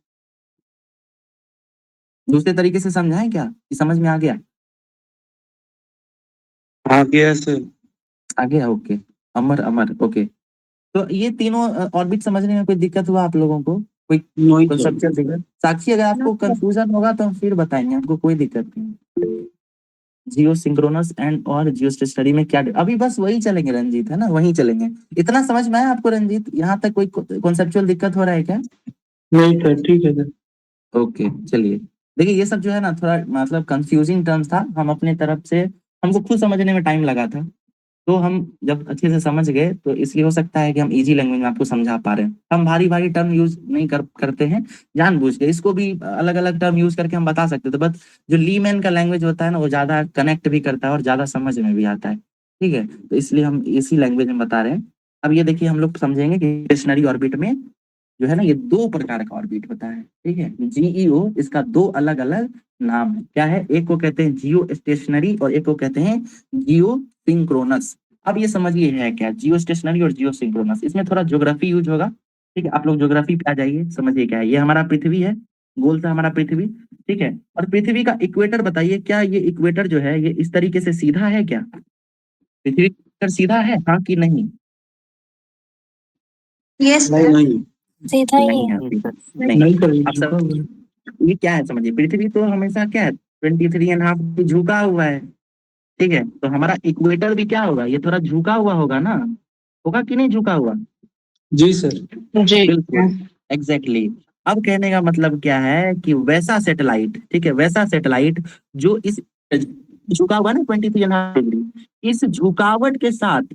दूसरे तरीके से समझाएं क्या, कि समझ में आ गया। आ गया सर। आ गया, ओके। अमर अमर, ओके। तो ये तीनों ऑर्बिट समझने में कोई दिक्कत हुआ आप लोगों को, कोई नहीं सर। कंसेप्चुअल दिक्कत। साक्षी अगर आपको कंफ्यूजन होगा तो हम फिर बताएंगे, आपको कोई दिक्कत नहीं। जियो सिंक्रोनस एंड और जियो स्टेशनरी में क्या, अभी बस वही चलेंगे रंजीत, है ना, वही चलेंगे। इतना समझ में आया आपको रंजीत, यहाँ तक कोई कॉन्सेप्चुअल दिक्कत हो रहा है क्या। नहीं सर, ठीक है सर। ओके चलिए, देखिए ये सब जो है ना थोड़ा मतलब कंफ्यूजिंग टर्म्स था, हम अपने तरफ से, हमको खुद समझने में टाइम लगा था, तो हम जब अच्छे से समझ गए तो इसलिए हो सकता है कि हम इजी लैंग्वेज में आपको समझा पा रहे हैं। हम भारी भारी टर्म यूज नहीं करते हैं जानबूझ के, इसको भी अलग अलग टर्म यूज करके हम बता सकते थे, बट जो लीमैन का लैंग्वेज होता है ना वो ज्यादा कनेक्ट भी करता है और ज्यादा समझ में भी आता है, ठीक है, तो इसलिए हम इसी लैंग्वेज में बता रहे हैं। अब ये देखिए हम लोग समझेंगे कि स्टेशनरी ऑर्बिट में जो है ना ये दो प्रकार का ऑर्बिट होता है, ठीक है। GEO इसका दो अलग अलग नाम है, क्या है, एक को कहते हैं जियो स्टेशनरी और एक को कहते हैं जियो सिंक्रोनस। अब ये समझिए है क्या जियो स्टेशनरी और जियो सिंक्रोनस, इसमें थोड़ा ज्योग्राफी यूज होगा, ठीक है। आप लोग ज्योग्राफी पे आ जाइए, समझिए क्या है, ये हमारा पृथ्वी है, गोल सा हमारा पृथ्वी, ठीक है। और पृथ्वी का इक्वेटर बताइए, क्या ये इक्वेटर जो है ये इस तरीके से सीधा है क्या, पृथ्वी का इक्वेटर सीधा है, हाँ कि नहीं। यस नहीं नहीं सीधा ही नहीं है। है सीधा, नहीं। नहीं सर, अब सब ये क्या है समझिए, पृथ्वी तो हमेशा क्या है 23.5 झुका हुआ है, ठीक है, तो हमारा इक्वेटर भी क्या होगा, ये थोड़ा झुका हुआ होगा ना, होगा कि नहीं झुका हुआ। जी सर। जी बिल्कुल एग्जैक्टली। अब कहने का मतलब क्या है कि वैसा सैटेलाइट, ठीक है, वैसा सैटेलाइट जो इस झुका हुआ ना 23.5 डिग्री, इस झुकावट के साथ,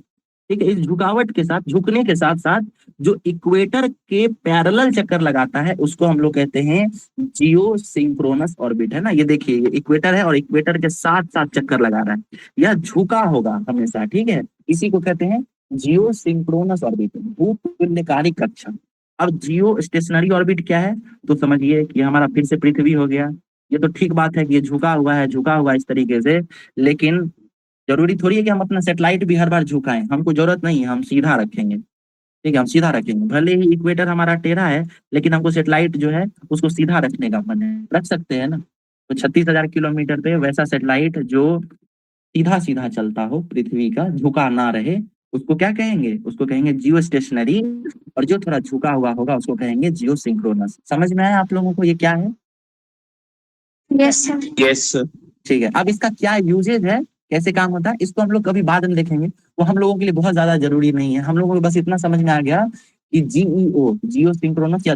ठीक है, इस झुकावट के साथ, झुकने के साथ साथ जो इक्वेटर के पैरेलल चक्कर लगाता है उसको हम लोग कहते हैं जियो सिंक्रोनस ऑर्बिट, है ना। ये देखिए ये इक्वेटर है और इक्वेटर के साथ साथ चक्कर लगा रहा है, यह झुका होगा हमेशा, ठीक है, इसी को कहते हैं जियो सिंक्रोनस ऑर्बिट, भूतुल्यकारी कक्षा। अब जियो स्टेशनरी ऑर्बिट क्या है, तो समझिए कि हमारा फिर से पृथ्वी हो गया। ये तो ठीक बात है कि ये झुका हुआ है, झुका हुआ इस तरीके से, लेकिन जरूरी थोड़ी है कि हम अपना सेटेलाइट भी हर बार झुकाएं, हमको जरूरत नहीं है, हम सीधा रखेंगे, ठीक है, हम सीधा रखेंगे, भले ही इक्वेटर हमारा टेढ़ा है लेकिन हमको सेटेलाइट जो है उसको सीधा रखने का मन है, रख सकते हैं ना। तो 36,000 किलोमीटर पे वैसा सेटेलाइट जो सीधा सीधा चलता हो, पृथ्वी का झुका ना रहे, उसको क्या कहेंगे, उसको कहेंगे जियो स्टेशनरी, और जो थोड़ा झुका हुआ होगा उसको कहेंगे जियो सिंक्रोनस। समझ में आया आप लोगों को ये क्या है। Yes sir. Yes sir. ठीक है, अब इसका क्या यूजेज है, कैसे काम होता है, इसको हम लोग कभी बाद में देखेंगे, वो हम लोगों के लिए बहुत ज्यादा जरूरी नहीं है। हम लोगों को बस इतना समझ में आ गया कि GEO जियो सिंक्रोनस या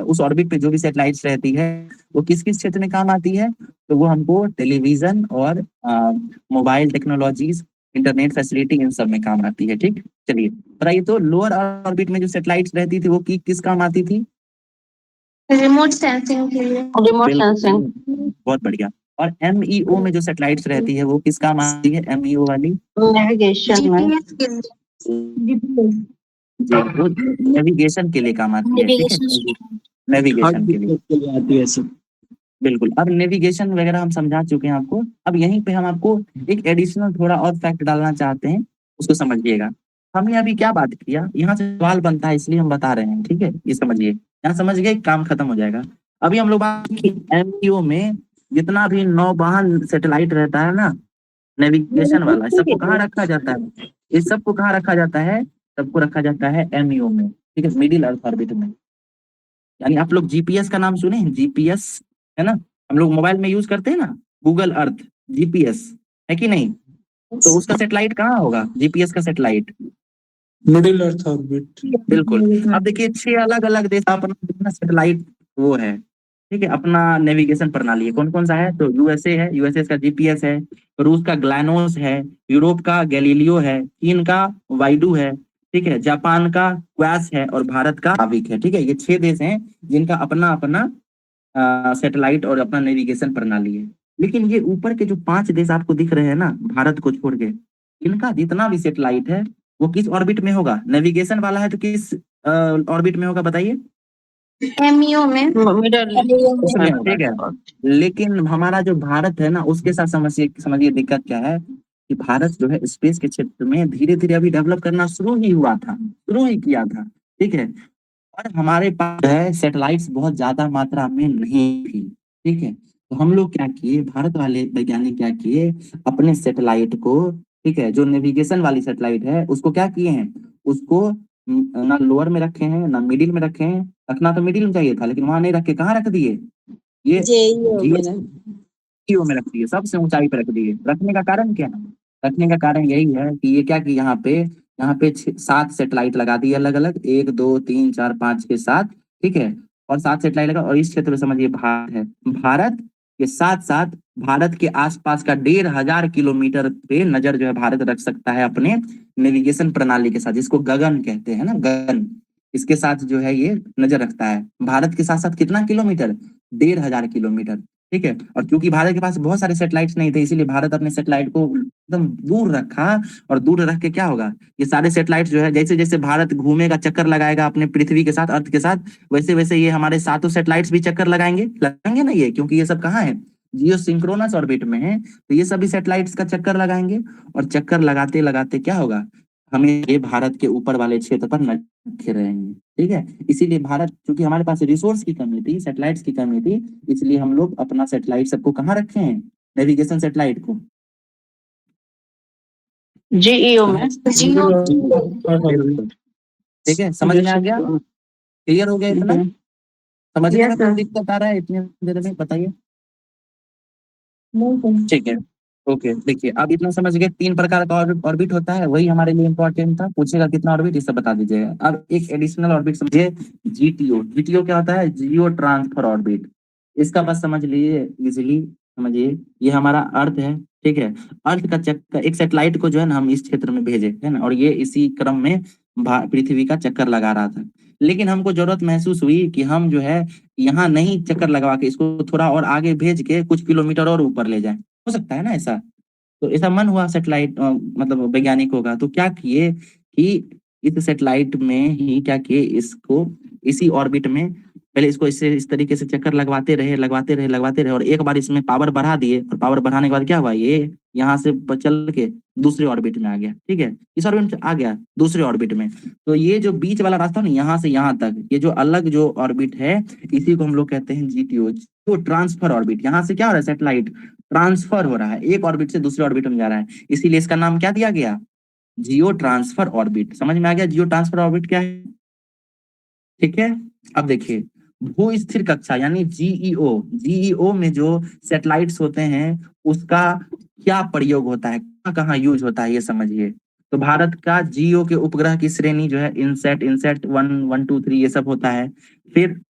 उस ऑर्बिट पे जो भी सैटेलाइट्स रहती है वो किस किस क्षेत्र में काम आती है, तो वो हमको टेलीविजन और मोबाइल टेक्नोलॉजीज, इंटरनेट फैसिलिटी, इन सब में काम आती है, ठीक। चलिए बताइए, तो लोअर ऑर्बिट में जो सैटेलाइट्स रहती थी वो किस काम आती थी। रिमोट सेंसिंग के लिए। Remote sensing. बहुत बढ़िया। और MEO में जो सैटेलाइट्स रहती है वो किस काम आती है, MEO वाली। नेविगेशन में। जी, वो नेविगेशन के लिए काम आती है, ठीक है, नेविगेशन के लिए। के लिए आती है सर। बिल्कुल, अब नेविगेशन वगैरह हम समझा चुके हैं आपको, अब यहीं पे हम आपको एक एडिशनल थोड़ा और फैक्ट डालना चाहते हैं, उसको समझिएगा। हमने अभी क्या बात किया, यहाँ से सवाल बनता है इसलिए हम बता रहे हैं, ठीक है, ये समझिए, यहाँ समझ गए, काम खत्म हो जाएगा। अभी हम लोग बात की एमईओ में जितना भी नौवहन सैटेलाइट रहता है ना, नेविगेशन वाला, इस सबको कहाँ रखा जाता है, इस सबको कहाँ रखा जाता है, सबको रखा जाता है एमईओ में, ठीक है, मिडिल अर्थ ऑर्बिट में। यानी आप लोग जीपीएस का नाम सुने हैं, जीपीएस, है ना, हम लोग मोबाइल में यूज करते हैं ना, गूगल अर्थ, जीपीएस, है कि नहीं, तो उसका सैटेलाइट कहाँ होगा, जीपीएस का सैटेलाइट, मिडिल अर्थ ऑर्बिट। बिल्कुल। अब देखिए 6 अलग अलग देश अपना सैटेलाइट वो है, ठीक है, अपना नेविगेशन प्रणाली है, कौन कौन सा है, तो यूएसए है, यूएसए का जीपीएस है, रूस का ग्लाइनोस है, यूरोप का गैलीलियो है, चीन का वाइडू है, ठीक है, जापान का क्वास है, और भारत का नाविक है, ठीक है, ये 6 देश हैं जिनका अपना अपना सैटेलाइट और अपना नेविगेशन प्रणाली है। लेकिन ये ऊपर के जो 5 देश आपको दिख रहे हैं ना, भारत को छोड़ के, इनका जितना भी सैटेलाइट है वो किस ऑर्बिट में होगा, नेविगेशन वाला है तो किस ऑर्बिट में होगा बताइए, एमईओ में उसमें, ठीक है। लेकिन हमारा जो भारत है ना, उसके साथ समझिए समझिए दिक्कत क्या है कि भारत जो है स्पेस के क्षेत्र में धीरे धीरे अभी डेवलप करना शुरू ही हुआ था, शुरू ही किया था, ठीक है, और हमारे पास जो है सैटेलाइट्स बहुत ज्यादा मात्रा में नहीं थी, ठीक है, तो हम लोग क्या किए, भारत वाले वैज्ञानिक क्या किए, अपने सैटेलाइट को, ठीक है, जो नेविगेशन वाली सैटेलाइट है उसको क्या किए हैं, उसको ना लोअर में रखे हैं ना मिडिल में रखे हैं, रखना तो मिडिल में चाहिए था लेकिन वहां नहीं रख के कहाँ रख दिए, ये जेईओ जियो में रख दिए, सबसे ऊंचाई पर रख दिए। रखने का कारण क्या है, रखने का कारण यही है कि ये क्या कि यहाँ पे 7 सैटेलाइट लगा दिए अलग अलग, 1 2 3 4 5 6 7, ठीक है, और 7 सैटेलाइट लगा, और इस क्षेत्र में समझिए भारत है, भारत के साथ साथ भारत के आसपास का 1500 किलोमीटर पे नजर जो है भारत रख सकता है अपने नेविगेशन प्रणाली के साथ, जिसको गगन कहते हैं ना, गगन, इसके साथ जो है ये नजर रखता है भारत के साथ साथ कितना किलोमीटर, 1500 किलोमीटर, ठीक है, और क्योंकि भारत के पास बहुत सारे सैटेलाइट्स नहीं थे इसीलिए भारत अपने सैटेलाइट को एकदम दूर रखा, और दूर रख के क्या होगा, ये सारे सैटेलाइट जो है जैसे जैसे भारत घूमेगा, चक्कर लगाएगा अपने पृथ्वी के साथ, अर्थ के साथ, वैसे वैसे ये हमारे 7 सैटेलाइट्स भी चक्कर लगाएंगे ना, ये क्योंकि ये सब कहाँ है, जियो सिंक्रोनस ऑर्बिट में है, तो ये सभी सैटेलाइट्स का चक्कर लगाएंगे, और चक्कर लगाते लगाते क्या होगा, हमें ये भारत के ऊपर वाले क्षेत्र पर नजर रहेंगे, ठीक है, इसीलिए भारत, क्योंकि हमारे पास रिसोर्स की कमी थी, सैटेलाइट्स की कमी थी, इसलिए हम लोग अपना सैटेलाइट सबको कहाँ रखे हैं, नेविगेशन सैटेलाइट को जेईओ में ठीक है, समझ में आ गया, क्लियर हो गया इतना, समझने में कोई दिक्कत आ रहा है इतने देर में बताइए, ठीक है, ओके, देखिए अब इतना समझ गए, 3 प्रकार का ऑर्बिट होता है, वही हमारे लिए इंपॉर्टेंट था, पूछेगा कितना ऑर्बिट, इसे बता दीजिएगा। अब एक एडिशनल ऑर्बिट समझिए, जीटीओ, जीटीओ क्या होता है, जियो ट्रांसफर ऑर्बिट, इसका बस समझ लीजिए इजिली, समझिए ये हमारा अर्थ है, ठीक है, अर्थ का चक्कर, एक सैटेलाइट को जो है ना हम इस क्षेत्र में भेजे है ना, और ये इसी क्रम में पृथ्वी का चक्कर लगा रहा था, लेकिन हमको जरूरत महसूस हुई कि हम जो है यहाँ नहीं चक्कर लगवा के इसको थोड़ा और आगे भेज के कुछ किलोमीटर और ऊपर ले जाए, हो सकता है ना ऐसा, तो ऐसा मन हुआ सैटेलाइट मतलब वैज्ञानिकों का, तो क्या किए कि इस सैटेलाइट में ही क्या किए, इसको इसी ऑर्बिट में पहले इसको इस तरीके से चक्कर लगवाते रहे, और एक बार इसमें पावर बढ़ा दिए, और पावर बढ़ाने के बाद क्या हुआ, ये यहाँ से चल के दूसरे ऑर्बिट में आ गया, ठीक है, इस ऑर्बिट में आ गया दूसरे ऑर्बिट में, तो ये जो बीच वाला रास्ता ना यहाँ से यहाँ तक, ये जो अलग जो ऑर्बिट है, इसी को हम लोग कहते हैं जीटीओ, तो ट्रांसफर ऑर्बिट, यहाँ से क्या हो रहा है, सैटेलाइट ट्रांसफर हो रहा है, एक ऑर्बिट से दूसरे ऑर्बिट में जा रहा है, इसीलिए इसका नाम क्या दिया गया, जियो ट्रांसफर ऑर्बिट, समझ में आ गया जियो ट्रांसफर ऑर्बिट क्या है, ठीक है। अब देखिए भू स्थिर कक्षा यानी जीईओ, जीईओ में जो सैटेलाइट्स होते हैं उसका क्या प्रयोग होता है, कहाँ कहाँ यूज होता है, ये समझिए, तो भारत का जीओ के उपग्रह की श्रेणी जो है इनसेट, इनसेट 1 1 2 3 ये सब होता है, फिर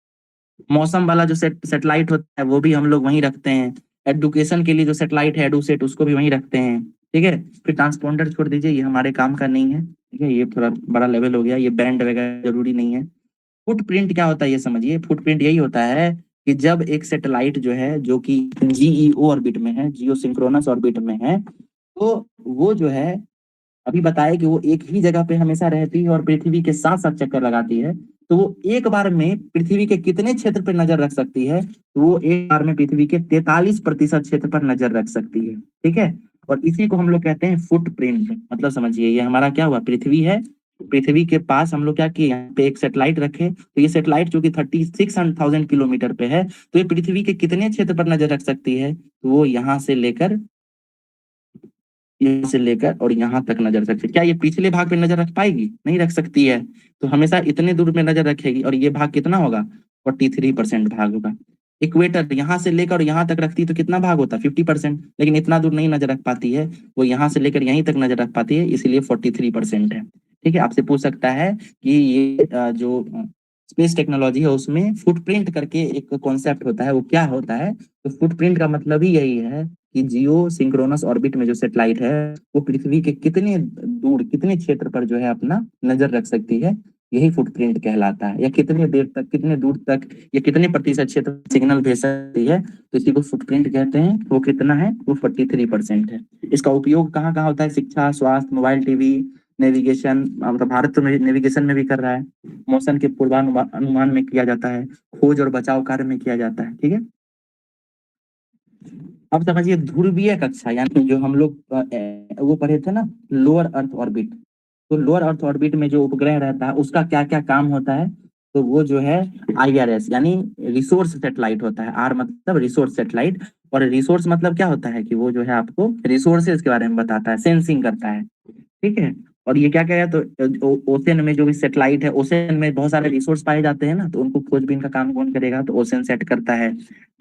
मौसम वाला जो सैटेलाइट होता है वो भी हम लोग वहीं रखते हैं, एडुकेशन के लिए जो सैटेलाइट है एडुसेट उसको भी वहीं रखते हैं, ठीक है, फिर ट्रांसपोंडर छोड़ दीजिए, ये हमारे काम का नहीं है, ठीक है, ये थोड़ा बड़ा लेवल हो गया, ये बैंड वगैरह जरूरी नहीं है। फुटप्रिंट क्या होता है ये समझिए, फुटप्रिंट यही होता है कि जब एक सैटेलाइट जो है जो कि जीईओ ऑर्बिट में है, जियो सिंक्रोनस ऑर्बिट में है, तो वो जो है अभी बताया कि वो एक ही जगह पे हमेशा रहती है और पृथ्वी के साथ साथ चक्कर लगाती है, तो वो एक बार में पृथ्वी के कितने क्षेत्र पर नजर रख सकती है, तो वो एक बार में पृथ्वी के 43% क्षेत्र पर नजर रख सकती है, ठीक है। और इसी को हम लोग कहते हैं फुटप्रिंट। मतलब समझिए, ये हमारा क्या हुआ, पृथ्वी है, पृथ्वी के पास हम लोग क्या किए, यहाँ पे एक सैटेलाइट रखे, तो ये सैटेलाइट जो कि 36,000 किलोमीटर पे है, तो ये पृथ्वी के कितने क्षेत्र पर नजर रख सकती है, तो वो यहाँ से लेकर और यहाँ तक नजर रख सकती है। क्या ये पिछले भाग पे नजर रख पाएगी? नहीं रख सकती है, तो हमेशा इतने दूर में नजर रखेगी, और ये भाग कितना होगा, 43% भाग होगा। इक्वेटर यहाँ से लेकर यहाँ तक रखती है तो कितना भाग होता है, 50%, लेकिन इतना दूर नहीं नजर रख पाती है, वो यहाँ से लेकर यहीं तक नजर रख पाती है, इसीलिए 43% है। ठीक है, आपसे पूछ सकता है कि ये जो स्पेस टेक्नोलॉजी है उसमें फुटप्रिंट करके एक कॉन्सेप्ट होता है, वो क्या होता है, तो फुटप्रिंट का मतलब ही यही है कि जियो सिंक्रोनस ऑर्बिट में जो सैटेलाइट है वो पृथ्वी के कितने दूर, कितने क्षेत्र पर जो है अपना नजर रख सकती है, यही फुटप्रिंट कहलाता है। या कितने देर तक, कितने दूर तक, या कितने प्रतिशत क्षेत्र सिग्नल भेज सकती है, तो इसी को फुटप्रिंट कहते हैं। वो कितना है, वो 43% है। इसका उपयोग कहाँ कहाँ होता है, शिक्षा, स्वास्थ्य, मोबाइल, टीवी, नेविगेशन, मतलब भारत तो नेविगेशन में भी कर रहा है, मौसम के पूर्वानुमान में किया जाता है, खोज और बचाव कार्य में किया जाता है। ठीक है, अब समझिए ध्रुवीय कक्षा, यानी जो हम लोग वो पढ़े थे ना, लोअर अर्थ ऑर्बिट, तो लोअर अर्थ ऑर्बिट में जो उपग्रह रहता है उसका क्या क्या काम होता है, तो वो जो है IRS यानी रिसोर्स सैटेलाइट होता है। आर मतलब रिसोर्स सैटेलाइट, और रिसोर्स मतलब क्या होता है कि वो जो है आपको रिसोर्सेज के बारे में बताता है, सेंसिंग करता है। ठीक है, और ये क्या कहेगा, तो ओशन में जो भी सैटेलाइट है, ओशन में बहुत सारे रिसोर्स पाए जाते हैं ना, तो उनको खोजबीन का काम कौन करेगा, तो ओशन सेट करता है।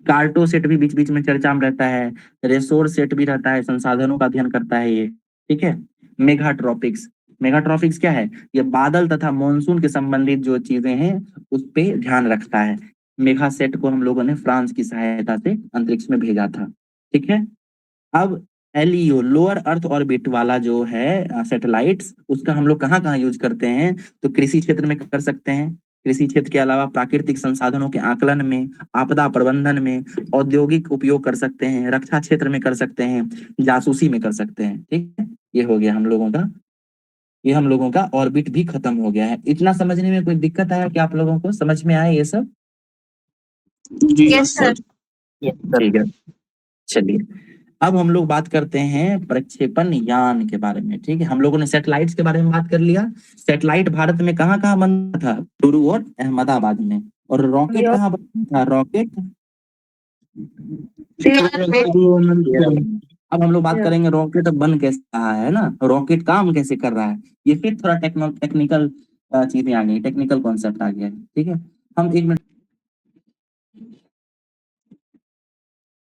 कार्टो सेट भी बीच बीच में चर्चा में रहता है, रिसोर्स सेट भी रहता है, संसाधनों का अध्ययन करता है ये। ठीक है, मेगाट्रॉपिक्स, मेगाट्रॉपिक्स क्या है, ये बादल तथा मॉनसून के संबंधित जो चीजें हैं उस पे ध्यान रखता है। मेघा सेट को हम लोगों ने फ्रांस की सहायता से अंतरिक्ष में भेजा था। ठीक है, अब LEO लोअर अर्थ ऑर्बिट वाला जो है सैटेलाइट्स, उसका हम लोग कहाँ कहाँ यूज करते हैं, तो कृषि क्षेत्र में कर सकते हैं, कृषि क्षेत्र के अलावा प्राकृतिक संसाधनों के आकलन में, आपदा प्रबंधन में, औद्योगिक उपयोग कर सकते हैं, रक्षा क्षेत्र में कर सकते हैं, जासूसी में कर सकते हैं। ठीक है, ये हो गया हम लोगों का, ये हम लोगों का ऑर्बिट भी खत्म हो गया है। इतना समझने में कोई दिक्कत आया कि आप लोगों को समझ में आया ये सब? Yes sir. ठीक है, चलिए अब हम लोग बात करते हैं प्रक्षेपण यान के बारे में। ठीक है, हम लोगों ने सैटेलाइट्स के बारे में बात कर लिया। सैटेलाइट भारत में कहाँ कहाँ बनता था, चुरू और अहमदाबाद में। और रॉकेट कहाँ बनता था, रॉकेट अब हम लोग बात करेंगे रॉकेट बन कैसे रहा है ना, रॉकेट काम कैसे कर रहा है, ये फिर थोड़ा टेक्निकल चीजें आ गई, टेक्निकल कॉन्सेप्ट आ गया है। ठीक है, हम एक मिनट,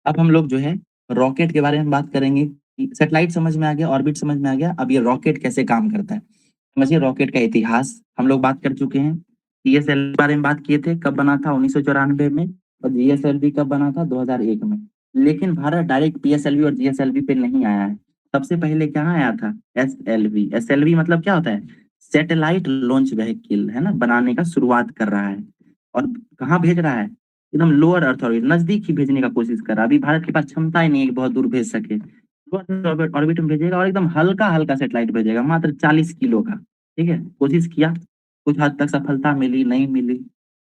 अब हम लोग जो है रॉकेट के बारे में बात करेंगे। सैटेलाइट समझ में आ गया, ऑर्बिट समझ में आ गया, अब ये रॉकेट कैसे काम करता है समझिए। रॉकेट का इतिहास हम लोग बात कर चुके हैं, PSLV के बारे में बात किए थे, कब बना था 1994 में, और GSLV कब बना था 2001 में। लेकिन भारत डायरेक्ट PSLV और GSLV पे नहीं आया है, सबसे पहले क्या आया था, SLV। SLV मतलब क्या होता है, सैटेलाइट लॉन्च व्हीकल है ना, बनाने का शुरुआत कर रहा है, और कहाँ भेज रहा है, एकदम लोअर अर्थ ऑर्बिट, नजदीक ही भेजने का कोशिश कर रहा है। अभी भारत के पास क्षमता ही नहीं है कि बहुत दूर भेज सके, लोअर ऑर्बिट में भेजेगा, और एकदम हल्का हल्का सैटेलाइट भेजेगा, मात्र 40 किलो का। ठीक है, कोशिश किया, कुछ हद तक सफलता मिली, नहीं मिली।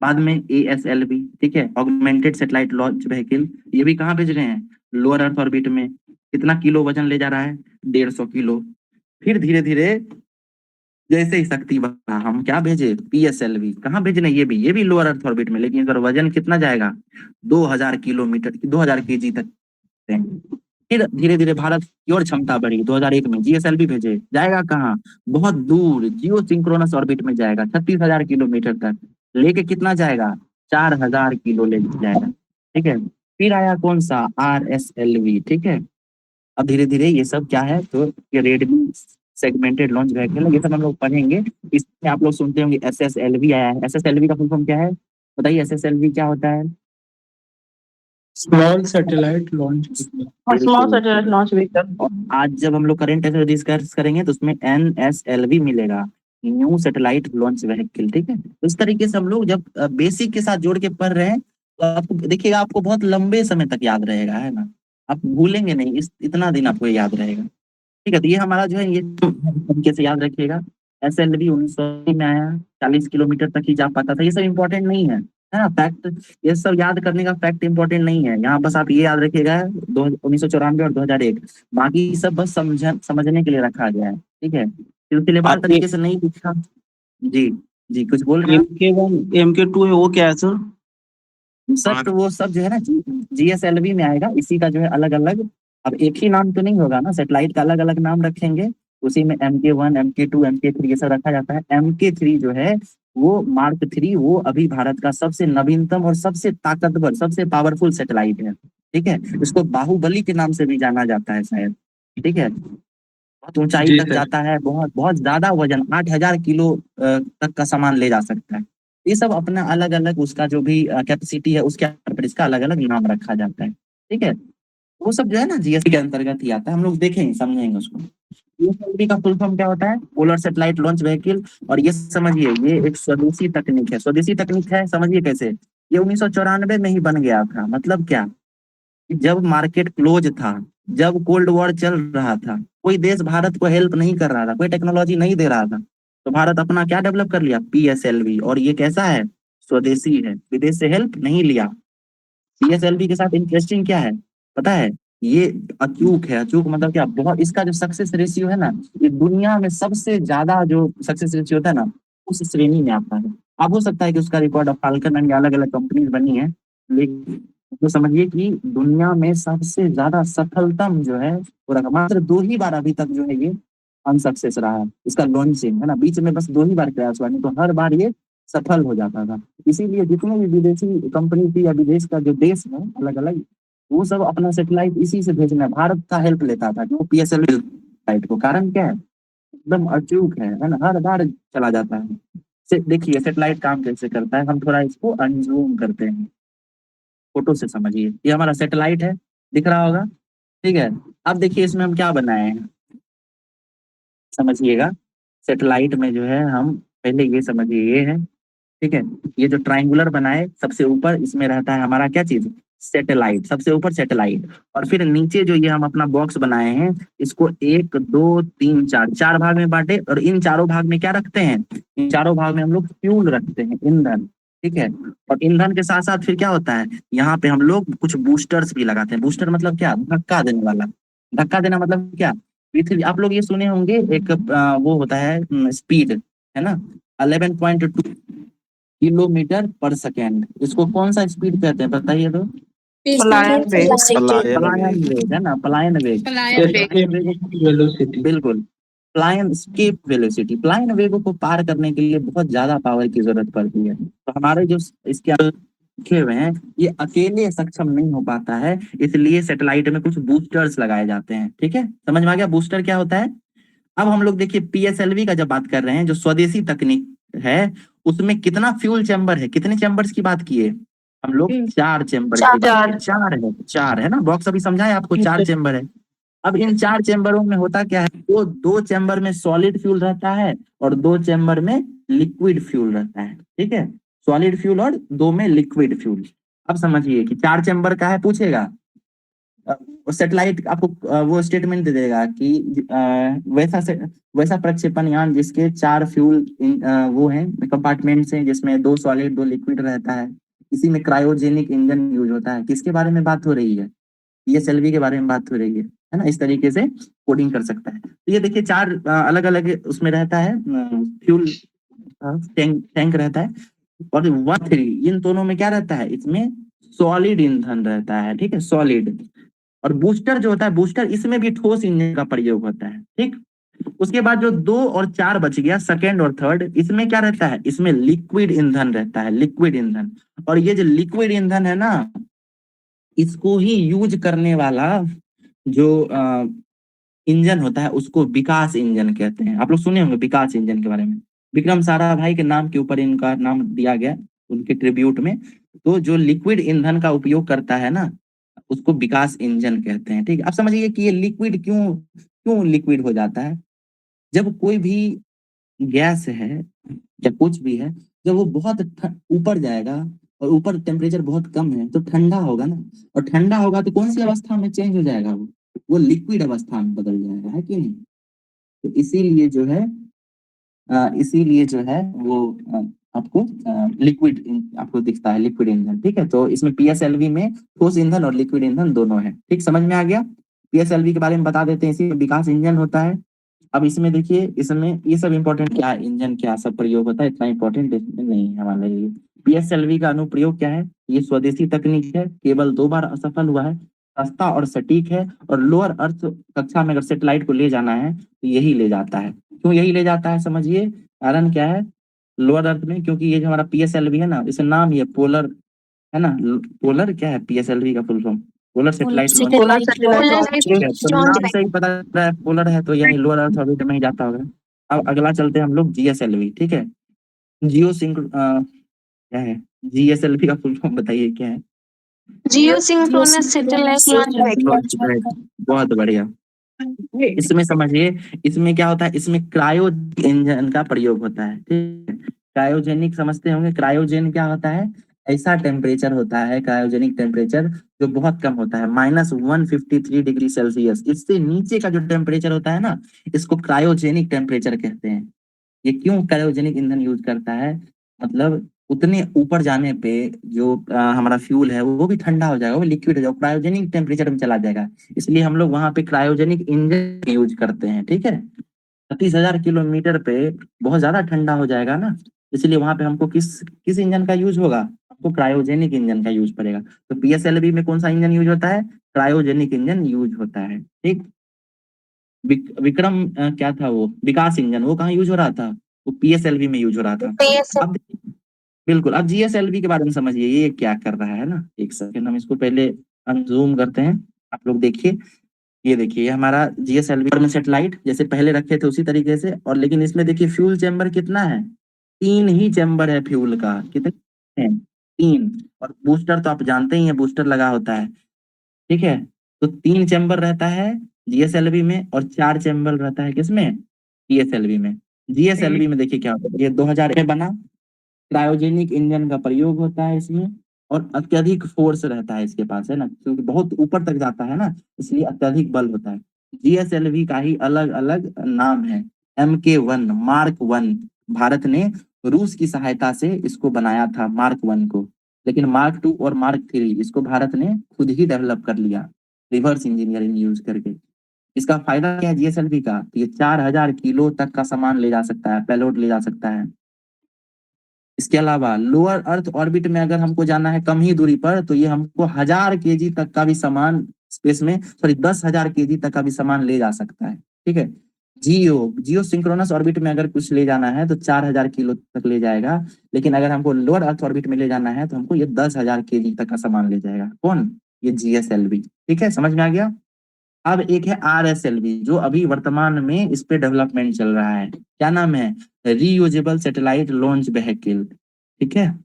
बाद में ASLV, ठीक है, ऑगमेंटेड सैटेलाइट लॉन्च व्हीकल, ये भी कहाँ भेज रहे हैं, लोअर अर्थ ऑर्बिट में। कितना किलो वजन ले जा रहा है, 150 किलो। फिर धीरे धीरे जैसे ही शक्ति बढ़ा, हम क्या भेजे, PSLV। कहाँ भेजने, ये भी लोअर अर्थ ऑर्बिट में, लेकिन इस बार वजन कितना जाएगा, 2000 किलोमीटर, 2000 kg तक। फिर धीरे धीरे भारत की और क्षमता बढ़ी, 2001 में GSLV भेजे, जाएगा कहाँ, बहुत दूर, जियो सिंक्रोनस ऑर्बिट में जाएगा, 36,000 किलोमीटर तक। लेके कितना जाएगा, 4000 किलो ले जाएगा। ठीक है, फिर आया कौन सा, RSLV। ठीक है, अब धीरे धीरे ये सब क्या है, तो ये रेडमी सेगमेंटेड लॉन्च व्हीकल, ये सब हम लोग पढ़ेंगे। इसमें आप लोग सुनते होंगे SSLV आया है। SSLV का फुल फॉर्म क्या है, बताइए, SSLV क्या होता है, small satellite launch. Small satellite launch vehicle. आज जब हम लोग करंट अफेयर डिस्कस करेंगे तो उसमें NSLV मिलेगा, न्यू सैटेलाइट लॉन्च व्हीकल। ठीक है, तो इस तरीके से हम लोग जब बेसिक के साथ जोड़ के पढ़ रहे हैं, तो आपको देखिएगा, आपको बहुत लंबे समय तक याद रहेगा, है ना, आप भूलेंगे नहीं, इतना दिन आपको याद रहेगा। ठीक है, तो ये हमारा जो है, ये तरीके से याद रखिएगा। SLV 1980 में आया, 40 किलोमीटर तक ही जा पाता था, ये सब इंपॉर्टेंट नहीं है। है ना फैक्ट। ये सब याद करने का फैक्ट इंपॉर्टेंट नहीं है, यहाँ बस आप ये याद रखिएगा 1994 और 2001, बाकी सब बस समझने के लिए रखा गया है, ठीक है, सिलसिलेवार और तरीके से नहीं लिखा। जी जी, कुछ बोल रहे हैं MK1 MK2 है वो क्या है सर? सर? तो वो सब जो है ना GSLV में आएगा, इसी का जो है अलग अलग, अब एक ही नाम तो नहीं होगा ना, सैटेलाइट का अलग अलग नाम रखेंगे, उसी में MK1 MK2 MK3 ये सब रखा जाता है। MK3 जो है वो मार्क 3, वो अभी भारत का सबसे नवीनतम और सबसे ताकतवर, सबसे पावरफुल सैटेलाइट है, ठीक है, इसको बाहुबली के नाम से भी जाना जाता है शायद, ठीक है, बहुत ऊंचाई जी तक सर। जाता है, बहुत बहुत ज्यादा वजन 8,000 किलो तक का सामान ले जा सकता है। ये सब अपना अलग अलग उसका जो भी कैपेसिटी है उसके आधार पर इसका अलग अलग नाम रखा जाता है, ठीक है, वो सब जो है ना GSLV के अंतर्गत ही आता है, हम लोग देखेंगे समझेंगे उसको। GSLV का फुल फॉर्म क्या होता है? Polar satellite launch vehicle. और ये समझिए ये एक स्वदेशी तकनीक है, स्वदेशी तकनीक है, समझिए कैसे। ये 1994 में ही बन गया था, मतलब क्या, जब मार्केट क्लोज था, जब कोल्ड वॉर चल रहा था, कोई देश भारत को हेल्प नहीं कर रहा था, कोई टेक्नोलॉजी नहीं दे रहा था, तो भारत अपना क्या डेवलप कर लिया? PSLV। और ये कैसा है? स्वदेशी है, विदेश से हेल्प नहीं लिया। PSLV के साथ इंटरेस्टिंग क्या है पता है? ये अचूक है, अचूक मतलब क्या, बहुत इसका जो सक्सेस रेशियो है ना, ये दुनिया में सबसे ज्यादा जो सक्सेस रेशियो होता है ना, उस श्रेणी में आता है। अब हो सकता है कि उसका रिकॉर्ड ऑफ फाल्कन एंड अलग अलग कंपनीज बनी है, लेकिन तो समझिए कि दुनिया में सबसे ज्यादा सफलतम जो है वो रखा, मात्र 2 ही बार अभी तक जो है ये अनसक्सेस रहा है इसका लॉन्चिंग, है ना, बीच में बस 2 ही बार क्रैश हुआ, नहीं तो हर बार ये सफल हो जाता था। इसीलिए जितने भी विदेशी कंपनी थी या विदेश का जो देश है अलग अलग, वो सब अपना सैटेलाइट इसी से भेजना, भारत का हेल्प लेता था जो PSLV सैटेलाइट को। कारण क्या है? एकदम अचूक है ना, हर बार चला जाता है। देखिए सैटेलाइट काम कैसे करता है, हम थोड़ा इसको अनजूम करते हैं, फोटो से समझिए। ये हमारा सैटेलाइट है, दिख रहा होगा, ठीक है। अब देखिए इसमें हम क्या बनाए हैं, समझिएगा। सैटेलाइट में जो है हम पहले ये समझिए, ये है, ठीक है, ये जो ट्राइंगुलर बनाए सबसे ऊपर, इसमें रहता है हमारा क्या चीज? सैटेलाइट, सबसे ऊपर सैटेलाइट। और फिर नीचे जो ये हम अपना बॉक्स बनाए हैं, इसको 1 2 3 4 4 भाग में बांटे, और इन चारों भाग में क्या रखते हैं? इन चारों भाग में हम लोग फ्यूल रखते हैं, ईंधन, ठीक है। और ईंधन के साथ साथ फिर क्या होता है, यहाँ पे हम लोग कुछ बूस्टर्स भी लगाते हैं। बूस्टर मतलब क्या? धक्का देने वाला। धक्का देना मतलब क्या? पृथ्वी, आप लोग ये सुने होंगे एक वो होता है स्पीड, है ना, 11.2 किलोमीटर पर सेकेंड, इसको कौन सा स्पीड कहते हैं बताइए तो? पलायन वेग। पलायन वेग, है ना, पलायन वेग। Escape velocity. बिल्कुल, पलायन स्केप वेलोसिटी, पलायन वेगों को पार करने के लिए बहुत ज्यादा पावर की जरूरत पड़ती है, तो हमारे जो इसके रखे हुए हैं ये अकेले सक्षम नहीं हो पाता है, इसलिए सैटेलाइट में कुछ बूस्टर्स लगाए जाते हैं, ठीक है, समझ में आ गया बूस्टर क्या होता है? अब हम लोग देखिए PSLV का जब बात कर रहे हैं, जो स्वदेशी तकनीक है, उसमें कितना फ्यूल चैम्बर है, कितने चैम्बर्स की बात किए हम लोग? 4 चैम्बर की बात, 4 है ना, बॉक्स अभी समझाए आपको, 4 चैम्बर है। अब इन 4 चैम्बरों में होता क्या है, वो 2 चैम्बर में सॉलिड फ्यूल रहता है और 2 चैम्बर में लिक्विड फ्यूल रहता है, ठीक है, सॉलिड फ्यूल और 2 में लिक्विड फ्यूल। अब समझिए कि 4 चैम्बर का है, पूछेगा सैटेलाइट आपको वो स्टेटमेंट दे देगा कि वैसा प्रक्षेपण यान जिसके 4 फ्यूल वो हैं कंपार्टमेंट्स हैं, जिसमें 2 सॉलिड 2 लिक्विड रहता है, इसी में क्रायोजेनिक इंजन यूज होता है। किसके बारे में बात हो रही है? PSLV के बारे में बात हो रही है ना, इस तरीके से कोडिंग कर सकता है। तो ये देखिए 4 अलग अलग उसमें रहता है फ्यूल टैंक रहता है, और 1 3 इन दोनों में क्या रहता है? इसमें सॉलिड ईंधन रहता है, ठीक है, सॉलिड। और बूस्टर जो होता है, बूस्टर इसमें भी ठोस इंजन का प्रयोग होता है, ठीक। उसके बाद जो 2 और 4 बच गया, सेकेंड और थर्ड, इसमें क्या रहता है? इसमें लिक्विड ईंधन रहता है, लिक्विड ईंधन। और ये जो लिक्विड ईंधन है ना, इसको ही यूज करने वाला जो इंजन होता है उसको विकास इंजन कहते हैं। आप लोग सुने होंगे विकास इंजन के बारे में, विक्रम साराभाई के नाम के ऊपर इनका नाम दिया गया उनके ट्रिब्यूट में। तो जो लिक्विड ईंधन का उपयोग करता है ना, उसको विकास इंजन कहते हैं, ठीक है। अब समझिए कि ये लिक्विड क्यों क्यों लिक्विड हो जाता है? जब कोई भी गैस है या कुछ भी है, जब वो बहुत ऊपर जाएगा और ऊपर टेम्परेचर बहुत कम है, तो ठंडा होगा ना, और ठंडा होगा तो कौन सी अवस्था में चेंज हो जाएगा? वो लिक्विड अवस्था में बदल जाएगा, है कि नहीं? तो इसीलिए जो है वो आपको लिक्विड आपको दिखता है, लिक्विड ईंधन, ठीक है। तो इसमें पीएसएलवी में ठोस ईंधन और लिक्विड ईंधन दोनों है, ठीक, समझ में आ गया। पीएसएलवी के बारे में बता देते हैं, इसी में विकास इंजन होता है। अब इसमें देखिए, इसमें ये सब इंपॉर्टेंट क्या है, इंजन क्या सब प्रयोग होता है, इतना इंपॉर्टेंट इसमें नहीं है हमारे लिए। पीएसएलवी का अनुप्रयोग क्या है, ये स्वदेशी तकनीक है, केवल 2 बार असफल हुआ है, सस्ता और सटीक है, और लोअर अर्थ कक्षा में अगर सैटेलाइट को ले जाना है तो यही ले जाता है। क्यों यही ले जाता है, समझिए, कारण क्या है लोअर अर्थ में, क्योंकि ये जो हमारा पीएसएलवी है ना, इसका नाम ही है पोलर, है ना। पोलर क्या है पीएसएलवी का full form, polar satellite launch. नाम से ही पता चल रहा है पोलर है, तो यही लोअर अर्थ ऑर्बिट में ही जाता होगा। अब अगला चलते हैं हम लोग जीएसएलवी, ठीक है। जियो क्या है जीएसएलवी का फुल फॉर्म बताइए क्या है। जियो सिंक्रोनस सैटेलाइट लॉन्च व्हीकल। बहुत बढ़िया। इसमें समझिए, इसमें क्या होता है, इसमें क्रायो इंजन का प्रयोग होता है, ठीक है। क्रायोजेनिक समझते होंगे, क्रायोजेन क्या होता है, ऐसा टेम्परेचर होता है, क्रायोजेनिक टेम्परेचर जो बहुत कम होता है, -153 डिग्री सेल्सियस। इससे नीचे का जो टेम्परेचर होता है ना, इसको क्रायोजेनिक टेम्परेचर कहते हैं। ये क्यों क्रायोजेनिक ईंधन यूज करता है, मतलब उतने ऊपर जाने पे जो हमारा फ्यूल है वो भी ठंडा हो जाएगा, वो लिक्विड हो जाएगा, क्रायोजेनिक टेम्परेचर में चला जाएगा। इसलिए हम लोग वहां पे क्रायोजेनिक इंजन यूज करते हैं, ठीक है। 30,000 किलोमीटर पे बहुत ज्यादा ठंडा हो जाएगा ना, इसलिए वहां पे हमको किस इंजन का यूज होगा, हमको क्रायोजेनिक इंजन का यूज पड़ेगा। तो पीएसएलवी में कौन सा इंजन यूज होता है, क्रायोजेनिक इंजन यूज होता है, ठीक। विक्रम क्या था वो, विकास इंजन, वो कहाँ यूज हो रहा था, वो पीएसएलवी में यूज हो रहा था। अब बिल्कुल, अब जीएसएलवी के बारे में समझिए, ये क्या कर रहा है ना। एक सेकंड, हम इसको पहले अनजूम करते हैं, आप लोग देखिए। ये देखिए, ये हमारा जीएसएलवी में सेटेलाइट जैसे पहले रखे थे उसी तरीके से, और लेकिन इसमें देखिए फ्यूल चैम्बर कितना है, 3 ही चैम्बर है फ्यूल का, कितने हैं, 3। और बूस्टर तो आप जानते ही हैं, बूस्टर लगा होता है, ठीक है। तो 3 चैम्बर रहता है जीएसएलवी में, और 4 चैम्बर रहता है किसमें, पीएसएलवी में। जीएसएलवी में देखिए क्या होता है, ये 2000 में बना, क्रायोजेनिक इंजन का प्रयोग होता है इसमें, और अत्यधिक फोर्स रहता है इसके पास, है ना, क्योंकि बहुत ऊपर तक जाता है ना, इसलिए अत्यधिक बल होता है। जीएसएलवी का ही अलग अलग नाम है, MK1 मार्क 1। भारत ने रूस की सहायता से इसको बनाया था मार्क 1 को, लेकिन मार्क 2 और मार्क 3 इसको भारत ने खुद ही डेवलप कर लिया, रिवर्स इंजीनियरिंग यूज करके। इसका फायदा क्या है जीएसएलवी का, ये 4000 किलो तक का सामान ले जा सकता है, पेलोड ले जा सकता है। इसके अलावा लोअर अर्थ ऑर्बिट में अगर हमको जाना है कम ही दूरी पर, तो ये हमको 1000 केजी तक का भी सामान स्पेस में, सॉरी 10,000 केजी तक का भी सामान ले जा सकता है, ठीक है। जियो सिंक्रोनस ऑर्बिट में अगर कुछ ले जाना है तो 4000 किलो तक ले जाएगा, लेकिन अगर हमको लोअर अर्थ ऑर्बिट में ले जाना है तो हमको ये 10,000 केजी तक का सामान ले जाएगा। कौन, ये जीएसएलवी, ठीक है, समझ में आ गया। अब एक है आरएसएलवी, जो अभी वर्तमान में इस पे डेवलपमेंट चल रहा है, क्या नाम है, रीयूजेबल सैटेलाइट लॉन्च व्हीकल, ठीक है।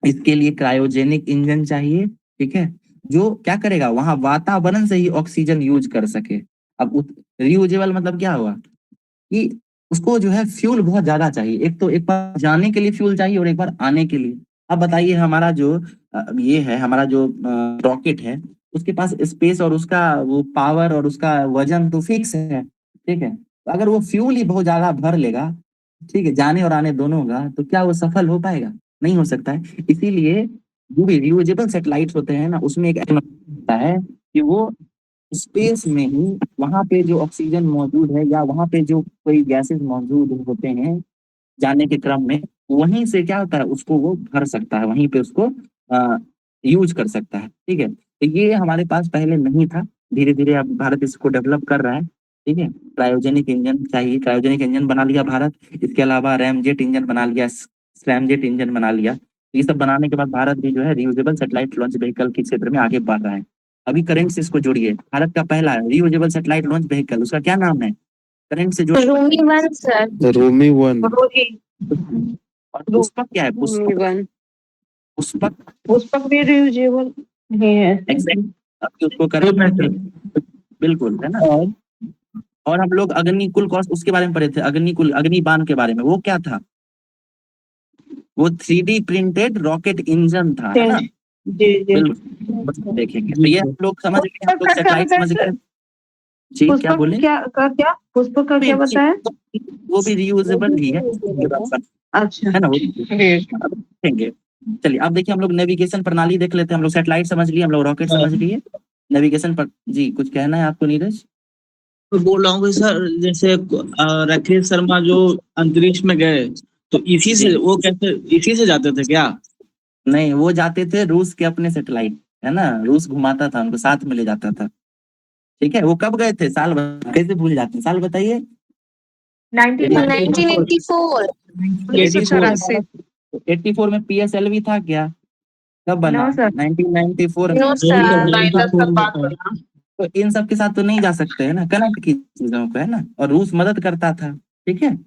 इसके लिए क्रायोजेनिक इंजन चाहिए, ठीक है, जो क्या करेगा, वहां वातावरण से ही ऑक्सीजन यूज कर सके। अब रीयूजेबल मतलब क्या हुआ कि उसको जो है फ्यूल बहुत ज्यादा चाहिए, एक बार जाने के लिए फ्यूल चाहिए और एक बार आने के लिए। अब बताइए, हमारा जो ये है, हमारा जो रॉकेट है, उसके पास स्पेस और उसका वो पावर और उसका वजन तो फिक्स है, ठीक है। तो अगर वो फ्यूल ही बहुत ज्यादा भर लेगा, ठीक है, जाने और आने दोनों का, तो क्या वो सफल हो पाएगा, नहीं हो सकता है। इसीलिए जो भी रियूजेबल सैटेलाइट होते हैं ना, उसमें एक होता है कि वो स्पेस में ही वहां पे जो ऑक्सीजन मौजूद है या वहां पे जो कोई गैसेस मौजूद होते हैं जाने के क्रम में, वहीं से क्या होता है, उसको वो भर सकता है, वहीं पे उसको यूज कर सकता है, ठीक है। तो ये हमारे पास पहले नहीं था, धीरे धीरे अब भारत इसको डेवलप कर रहा है, ठीक है। क्रायोजेनिक इंजन चाहिए, क्रायोजेनिक इंजन बना लिया भारत। इसके अलावा रैमजेट इंजन बना लिया, स्लैमजेट इंजन बना लिया। ये सब बनाने के बाद भारत भी जो है रियूजेबल सैटेलाइट लॉन्च व्हीकल के क्षेत्र में आगे बढ़ रहा है। अभी करंट से इसको जोड़िए, भारत का पहला रियूजेबल सैटेलाइट लॉन्च व्हीकल, उसका क्या नाम है, करंट से जोड़िए। रोमी 1 सर। रोमी 1। और पुष्पक क्या है, पुष्पक, पुष्पक पुष्पक भी रियूजेबल है। एग्जैक्ट, अभी उसको करंट बिल्कुल है ना। और हम लोग अग्निकुल कौशल उसके बारे में पढ़े थे, अग्निकुल अग्निबाण के बारे में, वो क्या था, वो 3D प्रिंटेड रॉकेट इंजन था, है ना। जी जी। बिल्कुल देखेंगे, तो ये हम लोग समझ गए, हम लोग सैटेलाइट समझ गए। जी, क्या बोले, क्या पुष्पक का क्या बताया, वो भी रियूजेबल ही है, अच्छा है ना वो great. अब देखेंगे। चलिए अब देखिए हम लोग नेविगेशन प्रणाली देख लेते हैं। हम लोग सैटेलाइट समझ लिए, हम लोग रॉकेट समझ लिए, नेविगेशन पर जी कुछ कहना है आपको नीरज? तो बोल रहा हूँ कि सर जैसे राकेश शर्मा जो अंतरिक्ष में गए तो इसी से जी वो कैसे इसी से जाते थे क्या? नहीं, वो जाते थे रूस के अपने सैटेलाइट, है ना, रूस घुमाता था उनको, साथ में ले जाता था। ठीक है, वो कब गए थे, साल कैसे भूल जाते हैं, साल बताइए। 1984 1984 84 में PSLV था क्या, कब बना? नो सर 1994 नो में। सर। तो इन सब के साथ तो नहीं जा सकते है ना, कनेक्ट की चीजों को, है ना, और रूस मदद करता था। ठीक है,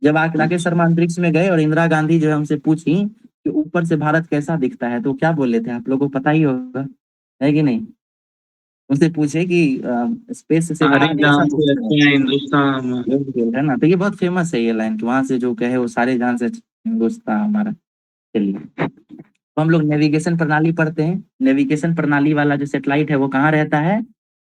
जब राकेश शर्मा अंतरिक्ष में गए और इंदिरा गांधी जो है हमसे पूछी कि ऊपर से भारत कैसा दिखता है, तो क्या बोले थे, आप लोगों को पता ही होगा, है कि नहीं? उनसे पूछे कि स्पेस से सारे भारत कैसा जहां से दिखता है। अच्छे हैं हिंदुस्तान में। बिल्कुल, है ना, तो ये बहुत फेमस है ये लाइन कि वहां से जो कहे वो सारे जहां से हिंदुस्तान हमारा। चलिए तो हम लोग नेविगेशन प्रणाली पढ़ते हैं। नेविगेशन प्रणाली वाला जो सैटेलाइट है वो कहाँ रहता है,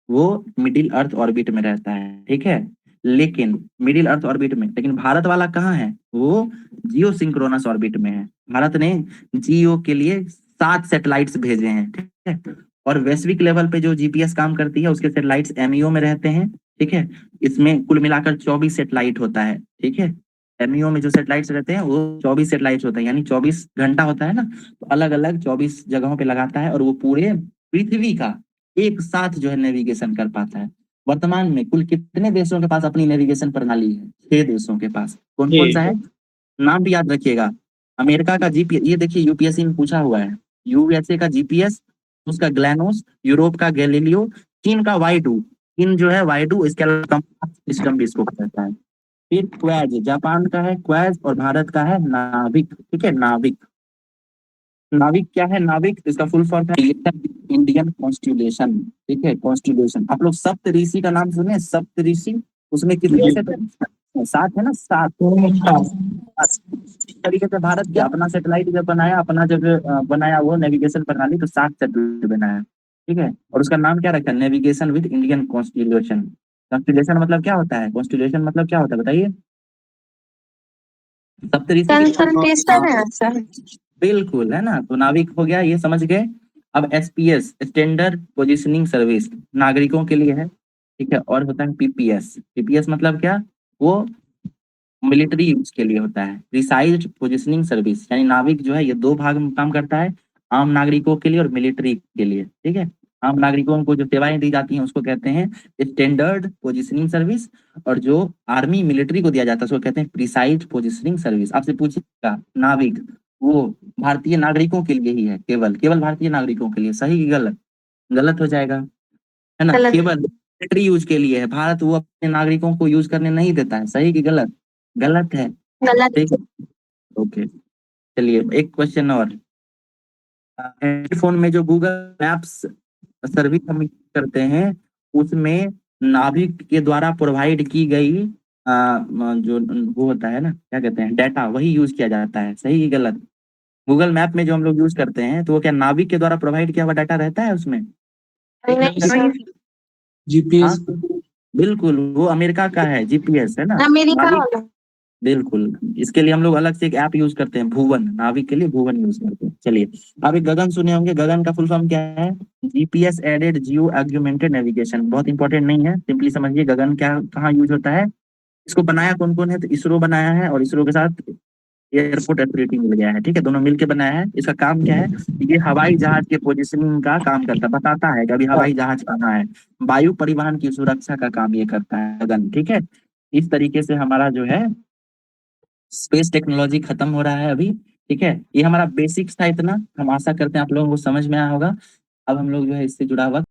वो मिडिल अर्थ ऑर्बिट में रहता है। ठीक है, लेकिन मिडिल अर्थ ऑर्बिट में, लेकिन भारत वाला कहाँ है, वो जियो सिंक्रोनस ऑर्बिट में है। भारत ने जियो के लिए 7 सैटेलाइट्स भेजे हैं। ठीक है, और वैश्विक लेवल पे जो जीपीएस काम करती है उसके सैटेलाइट्स एमईओ में रहते हैं। ठीक है, इसमें कुल मिलाकर 24 सैटेलाइट होता है। ठीक है, एमईओ में जो सैटेलाइट्स रहते हैं वो 24 सैटेलाइट्स होता है, यानी 24 घंटा होता है ना, तो अलग अलग 24 जगहों पे लगाता है और वो पूरे पृथ्वी का एक साथ जो है नेविगेशन कर पाता है। वर्तमान में कुल कितने देशों के पास अपनी नेविगेशन प्रणाली है? 6 देशों के पास। कौन कौन सा है, नाम भी याद रखिएगा। अमेरिका का जीपीएस, ये देखिए यूपीएससी में पूछा हुआ है, यूएसए का जीपीएस, उसका ग्लैनोस, यूरोप का गैलीलियो, चीन का वाईडू। चीन जो है वाईडू, इसके अलावा सिस्टम भी इसको कहता है। फिर क्वेज, जापान का है क्वेज, और भारत का है नाविक। ठीक है, नाविक। नाविक क्या है, नाविक इसका फुल फॉर्म है इंडियन कॉन्स्टिट्यूशन। ठीक है, कॉन्स्टिट्यूशन। आप लोग सप्त ऋषि का नाम सुने, सप्त ऋषि, उसमें कितने से 7 है ना, 7। इस तरीके से भारत के अपना सैटेलाइट जब बनाया, अपना जब बनाया वो नेविगेशन प्रणाली, तो 7 सैटेलाइट बनाया। ठीक है, और उसका नाम क्या रखा, navigation with Indian constitution. Constitution मतलब क्या होता है, कॉन्स्टिट्यूशन मतलब क्या होता है बताइए? सप्तऋषि की कंसल्टेशन है सर। बिल्कुल, है ना, तो नाविक हो गया, ये समझ गए। अब एसपीएस, स्टैंडर्ड पोजीशनिंग सर्विस, नागरिकों के लिए है। ठीक है, और होता है पीपीएस। पीपीएस मतलब क्या, वो मिलिट्री यूज के लिए होता है, प्रिसाइज्ड पोजीशनिंग सर्विस, यानी नाविक जो है ये 2 भाग में काम करता है, आम नागरिकों के लिए और मिलिट्री के लिए। ठीक है, आम नागरिकों को जो सेवाएं दी जाती हैं उसको कहते हैं स्टैंडर्ड पोजीशनिंग सर्विस, और जो आर्मी मिलिट्री को दिया जाता है उसको कहते हैं प्रिसाइज्ड पोजीशनिंग सर्विस। आपसे पूछिएगा नाविक, वो भारतीय नागरिकों के लिए ही है, केवल केवल भारतीय नागरिकों के लिए, सही कि गलत? गलत हो जाएगा, है ना, गलत। केवल मिलिट्री यूज के लिए है, भारत वो अपने नागरिकों को यूज करने नहीं देता है, सही कि गलत? गलत है। गलत। ठीक है, ओके। चलिए एक क्वेश्चन और, फोन में जो गूगल मैप्स सर्विस हम यूज करते हैं उसमें नाभिक के द्वारा प्रोवाइड की गई जो वो होता है ना, क्या कहते हैं, डाटा, वही यूज किया जाता है, सही कि गलत? गूगल मैप में जो हम लोग यूज करते हैं तो वो क्या नाभिक के द्वारा प्रोवाइड किया हुआ डाटा रहता है उसमें? नहीं सर। जीपीएस। हाँ, बिल्कुल, वो अमेरिका का है जीपीएस, है ना, अमेरिका नाभिक। वाला। बिल्कुल, इसके लिए हम लोग अलग से एक ऐप यूज करते हैं, भुवन, नाविक के लिए भुवन यूज करते हैं। चलिए अब एक गगन सुने होंगे, गगन का फुल फॉर्म क्या है? जीपीएस एडेड जियो ऑग्मेंटेड नेविगेशन। बहुत इंपॉर्टेंट नहीं है, सिंपली समझिए गगन क्या कहाँ यूज होता है। इसको बनाया कौन कौन है, तो इसरो बनाया है, और इसरो के साथ एयरपोर्ट अथॉरिटी मिल गया है। ठीक है, दोनों मिलके बनाया है। इसका काम क्या है, ये हवाई जहाज के पोजिशनिंग का काम करता है, बताता है कि अभी हवाई जहाज कहाँ है, वायु परिवहन की सुरक्षा का काम ये करता है गगन। ठीक है, इस तरीके से हमारा जो है स्पेस टेक्नोलॉजी खत्म हो रहा है अभी। ठीक है, ये हमारा बेसिक्स था इतना, हम आशा करते हैं आप लोगों को समझ में आया होगा। अब हम लोग जो है इससे जुड़ा हुआ